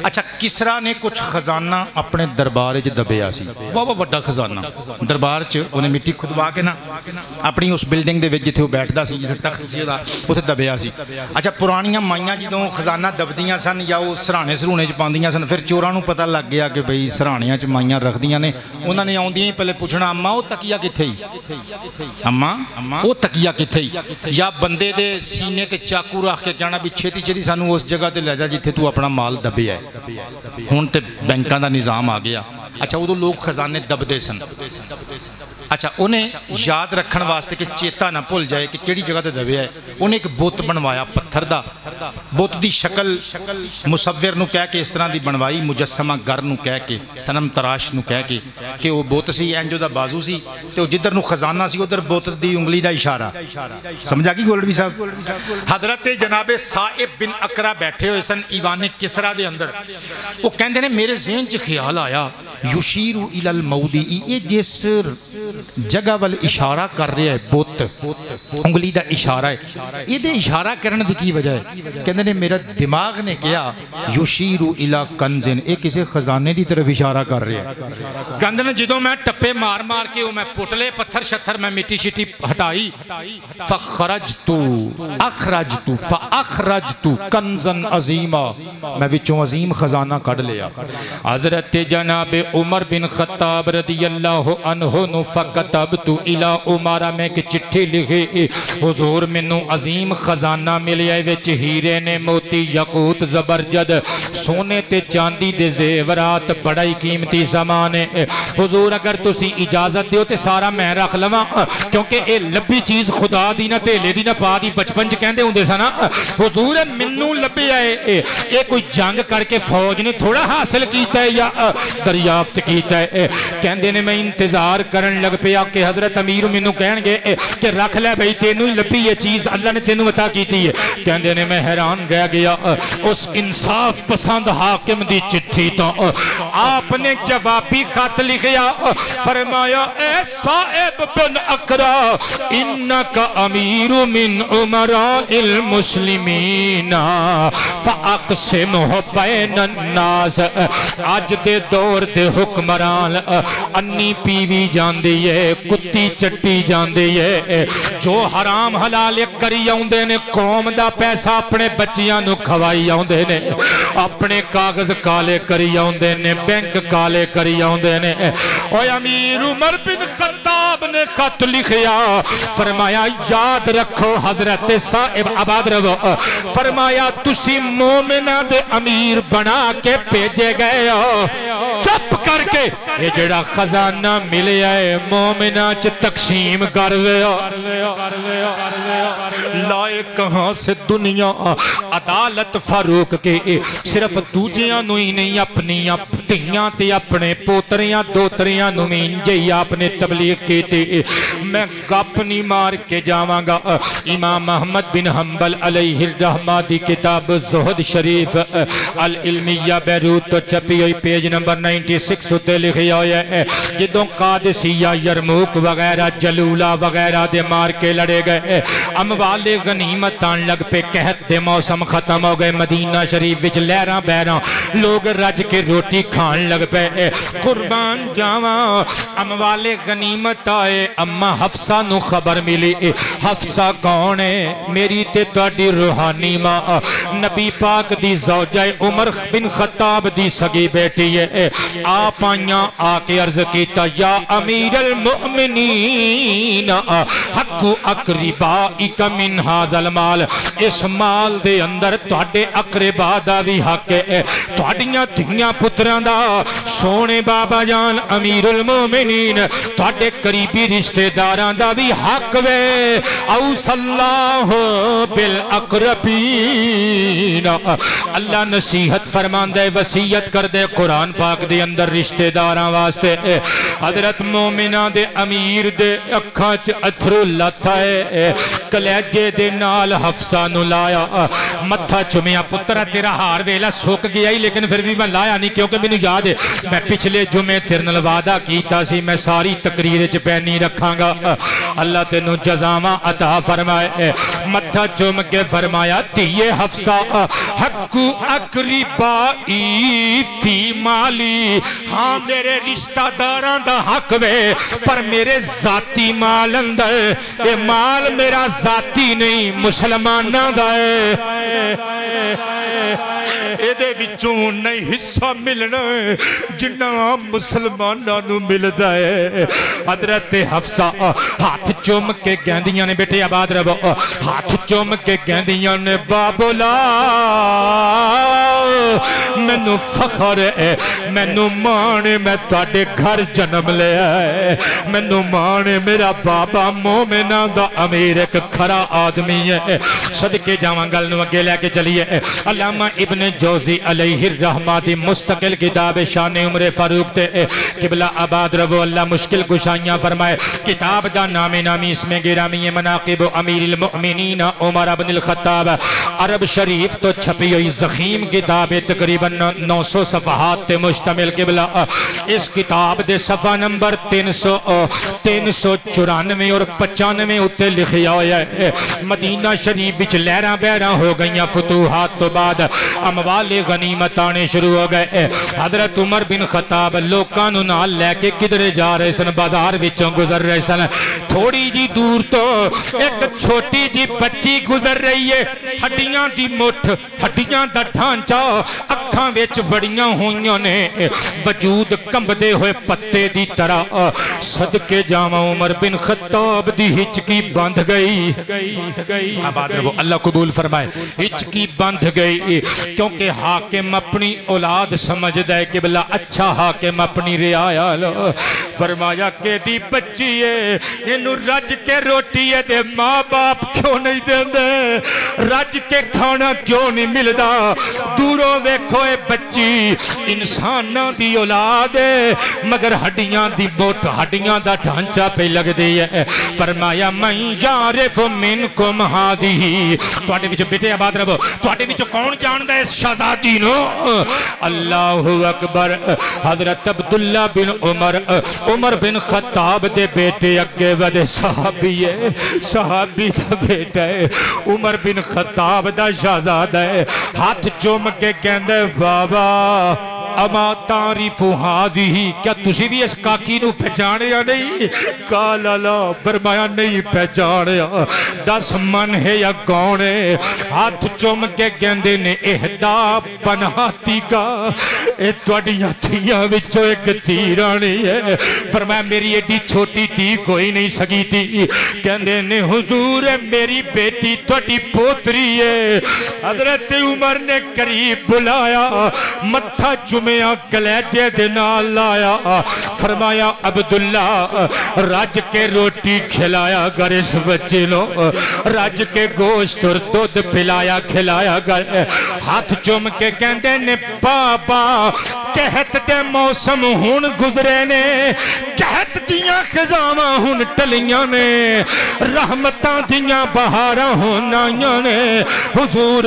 A: اچھا کسرا نے کچھ خزانہ اپنے دربار وچ دبیا سی، بہت بڑا خزانہ دربار چ انہیں مٹی کھدوا کے نا اپنی اس بلڈنگ دے وچ جتھے وہ بیٹھدا سی، جتھے تخت سی اوتھے دبیا سی۔ اچھا پرانیاں مائیاں جدوں خزانہ دبدیاں سن یا وہ سرانے سرونے چ پاندیاں سن، پھر چوراں نوں پتہ لگ گیا کہ بھئی سرانیاں چ مائیاں رکھدیاں نے، انہاں نے آوندیاں ہی پہلے پوچھنا اماں وہ تکیا کتھے اماں وہ تکیا کتھے، یا بندے دے سینے تے چاقو رکھ کے کہنا بھی چھتی چھتی سانو اس جگہ تے لے جا جتھے تو اپنا مال دبیا ہے۔ ہن تے بینکاں دا نظام آ گیا۔ اچھا ادو لوگ خزانے دبدے سن۔ اچھا انہیں یاد رکھن واسطے کہ چیتا نہ بھول جائے کہ کیڑی جگہ تے دبیا ہے، انہیں ایک بت بنوایا پتھر دا، بت دی شکل مصور نو کہہ کے اس طرح دی بنوائی، مجسمہ گر نو کہہ کے، صنم تراش نو کہہ کے کہ وہ بت سی اینجو دا بازو سی تے جدھر نو خزانہ سی ادھر بت دی انگلی دا اشارہ۔ سمجھا کی گولڈوی صاحب؟ حضرت جناب صائب بن اقرا بیٹھے ہوئے سن ایوان کسرا دے اندر، وہ کہندے نے میرے ذہن چ خیال آیا یشیر الی الموضع، یہ جس جگہ وال اشارہ کر رہا ہے بت، انگلی دا اشارہ ہے، یہ دے اشارہ کرنے دی کی وجہ ہے؟ کہندے نے میرا دماغ نے کیا یشیر الی کنزن، یہ کسی خزانے دی طرف اشارہ کر رہا ہے۔ کہندے نے جدوں میں ٹپے مار مار کے میں پٹلے پتھر شتھر میں مٹی شٹی ہٹائی، اخرجت فاخرجت کنزن عظیما، میں وچوں عظیم خزانہ کڈ لیا۔ حضرت جناب عمر بن خطاب رضی اللہ عنہ نو فکتبت الی عمر، میں ایک چٹھی لکھی حضور منو عظیم خزانہ ملیا وچ ہیرے نے موتی یاقوت زبرجد سونے تے چاندی دے زیورات بڑا ہی قیمتی سامان ہے، حضور اگر تسی اجازت دیو تے سارا میں رکھ لواں، کیونکہ اے لبی چیز خدا دی نہ تیلے دی نہ پا دی، بچپن چ کہندے ہوندے سن حضور منو لبیا ہے، اے کوئی جنگ کر کے فوج نے تھوڑا حاصل کیتا ہے یا دریافت کیتا ہے۔ کہندے نے میں انتظار کرن لگ پیا کہ حضرت امیر منو کہن گے کہ رکھ لے بھئی تینوں ہی لبی یہ چیز اللہ نے تینوں عطا کیتی ہے۔ کہندے نے میں حیران رہ گیا اس انصاف پسند حاکم دی چٹھی تو آپ نے جوابی خط لکھیا، فرمایا اے صائب بن اقرا انکا امیر من عمراء المسلمین فاقسمہ بین الناس، آج دے دور دے حکمران انی پیوی جان دیئے، کتی چٹی جان دیئے، جو حرام حلال کری آؤندے نے، قوم دا پیسہ اپنے بچیاں نو کھوائی آؤندے نے، اپنے کاغذ کالے کری آؤندے نے، بینک کالے کری آؤندے نے۔ اوہ امیر عمر بن خطاب نے خط لکھیا، فرمایا یاد رکھو حضرت صائب آباد رہو، فرمایا تسی مومنہ دے امیر بنا کے بھیجے گئے ہو، چپ کر کے یہ جڑا خزانہ ملے آئے مومنہ چ تقسیم کر گیا، لائے کہاں سے دنیا عدالت فاروق کے، صرف دوجیاں نو ہی نہیں اپنی دھیاں تے اپنے پوتریاں دوتریاں نو میں انجئی آپ نے تبلیغ کی تھی۔ میں گپ نہیں مار کے جاواں گا، امام احمد بن حنبل علیہ الرحمہ دی کتاب زہد شریف العلمیہ بیروت تو چھپی ہوئی پیج نمبر 96 تے لکھیا ہویا ہے، جدوں قادسیہ یرموک وغیرہ جلولہ وغیرہ دے مار کے لڑے گئے، اموال اموال غنیمت آن لگ پہ، قحط دے موسم ختم ہو گئے، مدینہ شریف وچ لہراں بہراں لوگ رج کے روٹی کھان لگ پے، قربان جاواں اموال غنیمت آئے۔ اما حفصہ نو خبر ملی، حفصہ کون ہے؟ میری تے تہاڈی روحانی ماں، نبی پاک دی زوجہ عمر بن خطاب دی سگی بیٹی ہے۔ آپ آئیاں آ کے عرض کیتا، یا امیر المؤمنین حق اقربائک من ھذا المال، اس مال دے اندر تہاڈے اقربا دا بھی حق ہے، تہاڈیاں دھیاں پتراں دا، سونے بابا جان امیر المؤمنین تہاڈے قریبی رشتہ داراں دا بھی حق وے۔ اوصى اللہ بالاقربین، اللہ نصیحت فرماندا ہے، وصیت کر دے قرآن پاک دے اندر رشتہ داراں واسطے۔ حضرت مومنہ دے امیر دے اکھاں چ اتھرو لتھا ہے، کلیجے دے نال حفصہ نو لایا، متھا چمیا، پترا تیرا ہار ویلا سوک گیا ہی لیکن پھر بھی میں لایا نہیں، کیونکہ میں نے یاد ہے میں پچھلے جمعے تیرے نال وعدہ کیتا سی میں ساری تقریر چ پینی رکھاں گا، اللہ تینوں جزاواں عطا فرمائے۔ متھا چوم کے فرمایا، تیے حفصہ حق اقربائی فی مالی، ہاں میرے رشتہ داراں دا حق وے، پر میرے ذاتی مال اندر، اے مال میرا ذاتی نہیں مسلماناں دا ہے، اے دے وچوں نہیں حصہ ملنا جنہ مسلماناں نو ملدا ہے۔ حضرت حفصہ ہاتھ چوم کے کہندیاں نے، بیٹے آباد رہو، ہاتھ چوم کے کہندیاں نے، بابولا مینو فخر ہے، مینو مانے میں تہاڈے گھر جنم لیا ہے، مینو مانے میرا بابا مومنہ دا امیر ایک کھرا آدمی ہے۔ صدقے جاواں گل نو اگے لے کے چلیے، علامہ ابن جوزی علیہ الرحمہ دی مستقل کتاب شان عمر فاروق تے قبلہ آباد رہو، اللہ مشکل کشائیاں فرمائے۔ کتاب دا نام نامی اس میں گرامی مناقب امیر المؤمنین عمر بن الخطاب، عرب شریف تو چھپی ہوئی زخیم کتاب، تقریباً 900 صفحات تے مشتمل۔ قبلہ اس کتاب دے صفحہ نمبر 394 اور 95 اتے لکھیا ہویا ہے، مدینہ شریف وچ لہراں بہراں ہو گئیاں، فتوحات تو بعد اموال غنیمت آنے شروع ہو گئے۔ حضرت عمر بن خطاب لوکاں نو نال لے کے کدھر جا رہے سن، بازار وچوں گزر رہے سن، تھوڑی جی دور تو ایک چھوٹی جی بچی گزر رہی ہے، ہڈیاں دی مٹھ، ہڈیاں دا ڈھانچہ، اکھاں وچ بڑیاں ہوئیاں نے، وجود کمبدے ہوئے پتے دی طرح۔ صدقے جاواں عمر بن خطاب دی ہچکی بندھ گئی، آباد رہو اللہ قبول فرمائے، ہچکی بندھ گئی، کیونکہ حاکم اپنی اولاد سمجھ دے قبلہ، اچھا حاکم اپنی رعایا لو، فرمایا کہ دی بچی ہے انہوں رج کے روٹی ہے دے، ماں باپ کیوں نہیں دے دے، رج کے کھانا کیوں نہیں ملدا، دوروں ویکھو اے بچی انسانہ دی اولاد ہے مگر ہڈیاں دی موٹ، ہڈیاں دا ڈھانچہ پہ لگ دی ہے۔ فرمایا من یعرف منکم ہادی، تواڈے وچ بیٹے آباد رہو، تواڈے وچ کون جاندا ہے اس شہزادی نو؟ اللہ اکبر۔ حضرت عبداللہ بن عمر بن خطاب دے بیٹے اگے ودے، صحابی ہے، صحابی دا بیٹا ہے، عمر بن خطاب دا شہزادہ ہے، ہاتھ چوم کے کہندے بابا اما تعریف ہادی، کیا تسی بھی اس کاکی نو پہچانیا نہیں؟ کالا لا، فرمایا نہیں پہچانیا، 10 من ہے یا کون ہے؟ ہاتھ چوم کے کہندے نے اہدا بناتی کا، اے تواڈیاں تھیاں وچوں ایک تیرانی ہے، فرمایا میری ایڈی چھوٹی تھی کوئی نہیں سکی تھی، کہندے نے حضور میری بیٹی تواڈی پوتری ہے۔ حضرت عمر نے قریب بلایا، متھا چومیا، کلیجے دے نال لایا، فرمایا عبداللہ رج کے روٹی کھلایا گر اس بچے لو، رج کے گوشت اور دودھ پلایا کھلایا گر۔ ہاتھ چوم کے کہندے نے بابا قحط دے موسم ہون گزرے نے، قحط دیاں خزاواں ہون ٹلیاں نے، رحمتاں دیاں بہاراں ہونائیاں نے، حضور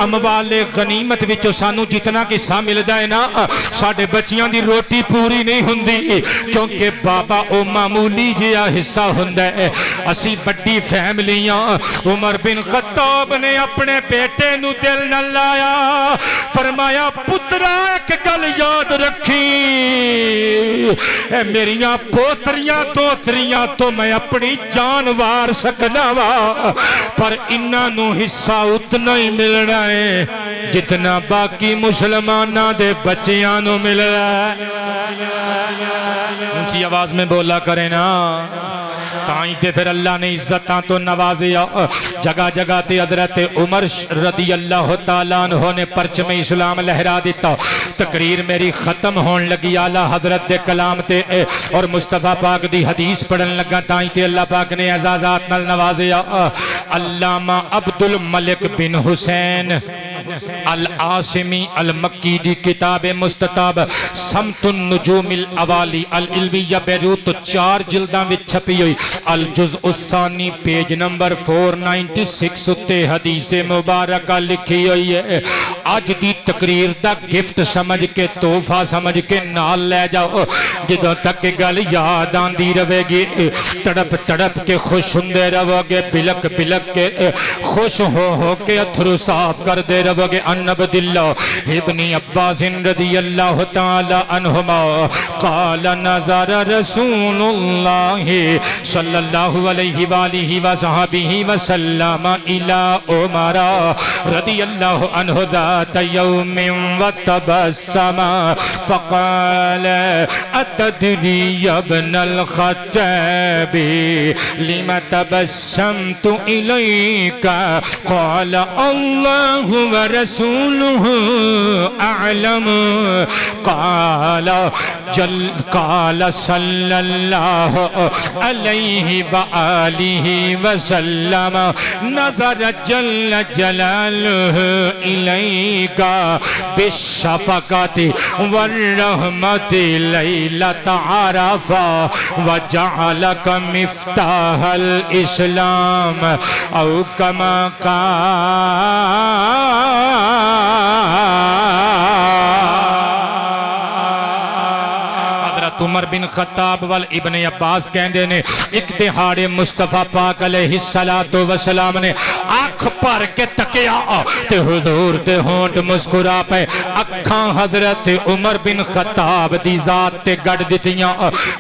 A: اموال غنیمت وچوں سانو جتنا قصہ ملدا ہے نا، ساڑھے بچیاں دی روٹی پوری نہیں ہوندی کیونکہ بابا او معمولی جیا حصہ ہوندہ ہے اسی بڑی فیملیاں عمر بن خطاب نے اپنے بیٹے نو دل نہ لایا فرمایا پترا ایک گل یاد رکھی اے میریاں پوتریاں دوتریاں تو میں اپنی جان وار سکنا وا پر انہاں نو حصہ اتنا ہی ملنا ہے جتنا باقی مسلمانہ دے بچیاں نو مل رہا ہے اونچی آواز میں بولا کریں نا تائیں تے پھر اللہ نے عزتاں تو نوازیا جگہ جگہ تے حضرت عمر رضی اللہ تعالیٰ عنہ نے پرچم اسلام لہرا دیتا تقریر میری ختم ہون لگی اعلیٰ حضرت دے کلام تے اور مصطفیٰ پاک دی حدیث پڑھن لگا تائیں تے اللہ پاک نے اعزازات نال نوازیا علامہ عبدالملک بن حسین العاصمی المکی دی کتاب مستطاب سمت النجوم الاوالی العلویہ بیروت 4 جلداں وچ چھپی ہوئی الجزء الثانی پیج نمبر 496 اتے حدیث مبارکہ لکھی ہوئی ہے آج دی تقریر دا گفٹ سمجھ کے تحفہ سمجھ کے نال لے جاؤ جدوں تک گل یاد آندی رہے گی تڑپ تڑپ کے خوش ہوندے رہو گے بلک بلک کے خوش ہو کے اتھرو صاف کر دے رہو گے ان عبداللہ ابن عباس رضی اللہ تعالی عنہما قال نظر رسول اللہ صلی اللہ علیہ وآلہ وصحبہ وسلم الى عمر رضی اللہ عنہ ذات یوم وتبسم فقال اتدری ابن الخطاب لما تبسمت الیک قال اللہ ورسولہ اعلم قال صلی اللہ علیہ وآلہ وسلم نظر جل جلالہ الیک بالشفقت والرحمت لیلۃ عرفہ وجعلک مفتاح الاسلام او کما عمر بن خطاب والابن عباس کہندے نے ایک دہاڑے مصطفیٰ پاک علیہ السلام نے آنکھ پر کے تکیا تے حضور دے ہونٹ مسکرا پہ اکھاں حضرت عمر بن خطاب دی ذات تے گڑ دیتیاں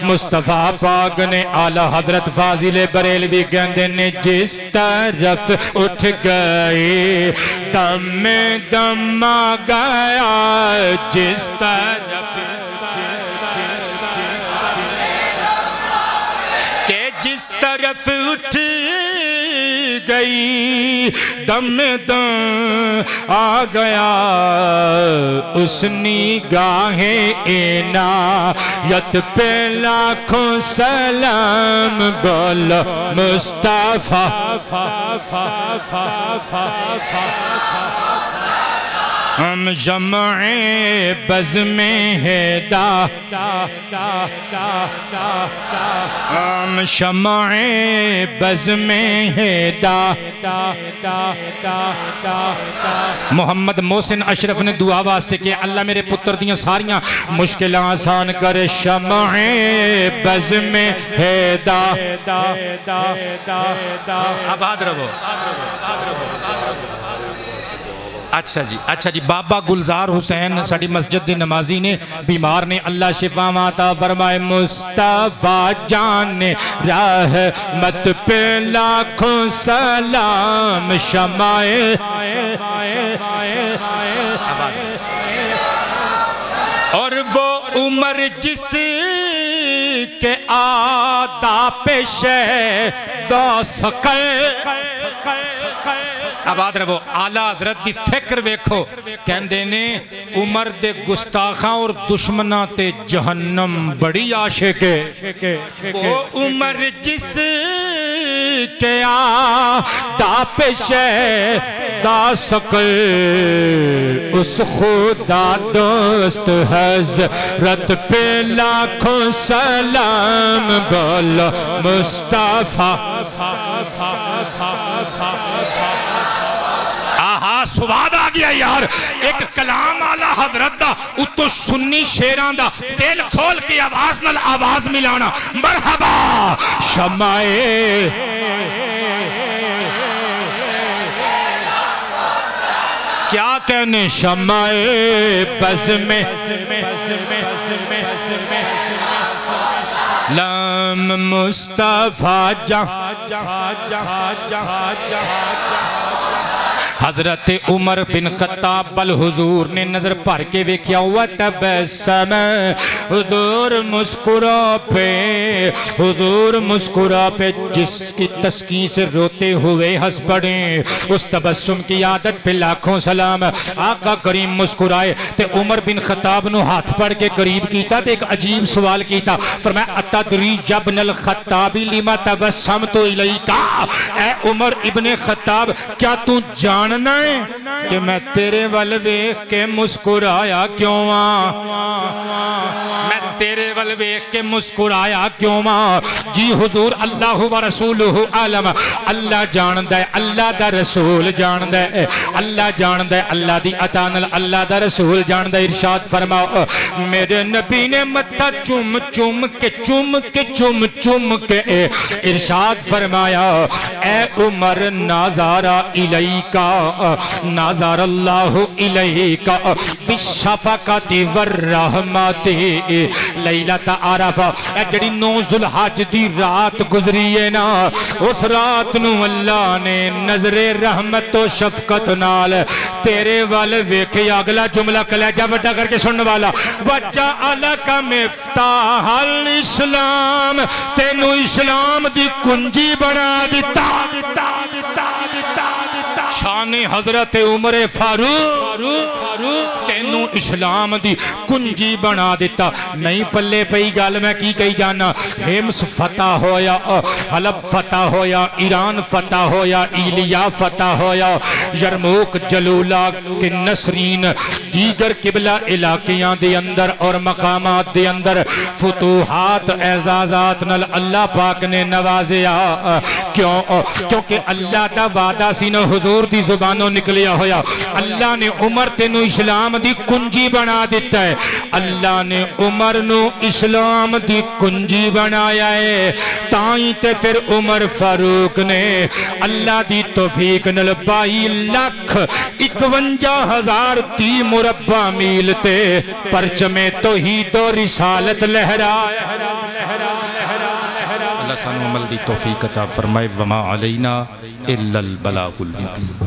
A: مصطفیٰ پاک نے اعلیٰ حضرت فاضل بریلوی کہندے نے جس طرف اٹھ گئے دم دم آ گیا جس طرف جس طرف اٹھ گئی دم دم آ گیا اس نگاہ عنایت پہ لاکھوں سلام بولو مصطفیٰ ہم جمع بزم ہدا ہم شمع بزم ہدا محمد محسن اشرف نے دعا واسطے کہ اللہ میرے پتر دیاں ساریاں مشکلیں آسان کرے شمع بزم ہدا آباد رہو اچھا جی بابا گلزار حسین ساڑی مسجد دی نمازی نے بیمار نے اللہ شفا ماتا فرمائے مصطفیٰ جان رحمت پہ لاکھوں سلام شمائے اور وہ عمر جس کے آداب پیش دو سکے آباد رہو اعلیٰ حضرت دی فکر ویکھو کہندے نے عمر دے گستاخاں اور دشمناں تے جہنم بڑی عاشق ہے وہ عمر جس کے آداب پیش دا سکے اس خدا دوست حضرت پہ لاکھوں سلام بولو مصطفیٰ آہا سواد آ گیا یار ایک کلام آلہ حضرت دا اتو سنی شیران دا دل کھول کے آواز نال آواز ملانا مرحبا شمائے کیا کہنے شمائے بز میں لام مصطفیٰ حضرت عمر بن خطاب بل حضور نے نظر پھر کے ویکھیا وتبسم حضور مسکرا پہ جس کی تسکین سے روتے ہوئے ہنس پڑے اس تبسم کی عادت پہ لاکھوں سلام آقا کریم مسکرائے تے عمر بن خطاب نو ہاتھ پڑھ کے قریب کیتا تے ایک عجیب سوال کیتا فرمایا اتدری ابن الخطاب لما تبسمت الیکا اے عمر ابن خطاب کیا تو جاننا ہے کہ میں تیرے ول ویکھ کے مسکرایا کیوں میں تیرے ول ویکھ کے مسکرایا کیوں جی حضور اللہ و رسولہ عالم اللہ جاندہ ہے اللہ دا رسول جاندہ ہے اللہ جاندہ ہے اللہ دی عطا نال اللہ دا رسول جاندہ ہے ارشاد فرماؤ میرے نبی نے متھا چوم کے ارشاد فرمایا اے عمر نازارا الیکا نازار اللہ الیکا بالشفقت والرحمت لیلۃ عرفہ اے جڑی 9 ذوالحج دی رات گزری ہے نا اس رات نو اللہ نے نظر رحمت و شفقت نال تیرے وال ویکھیا اگلا جملہ کلیجہ وڈا کر کے سننے والا وَجَعَلَكَ مِفْتَاحَ الْإِسْلَامِ تینو اسلام دی کنجی بنا دیتا شان حضرت عمر فاروق تینو اسلام دی کنجی بنا دیتا نہیں پلے پئی گال میں کی کہی جانا ہمس فتح ہویا حلب فتح ہویا ایران فتح ہویا ایلیا فتح ہویا یرموک جلولہ کے نصرین دیگر قبلہ علاقیاں دے اندر اور مقامات دے اندر فتوحات اعزازات نل اللہ پاک نے نوازیا کیونکہ اللہ دا وعدہ سینہ حضور دی زبانوں نکلیا ہویا اللہ نے عمر تینو اسلام دی کنجی بنا دیتا ہے اللہ نے عمر نو اسلام دی کنجی بنایا ہے تائیں تے پھر عمر فاروق نے اللہ دی توفیق نل 22,51,030 مربع میل تے پرچم توحید و رسالت لہرایا اللہ سانو عمل دی توفیق عطا فرمائے وما علینا الا البلاغ المبین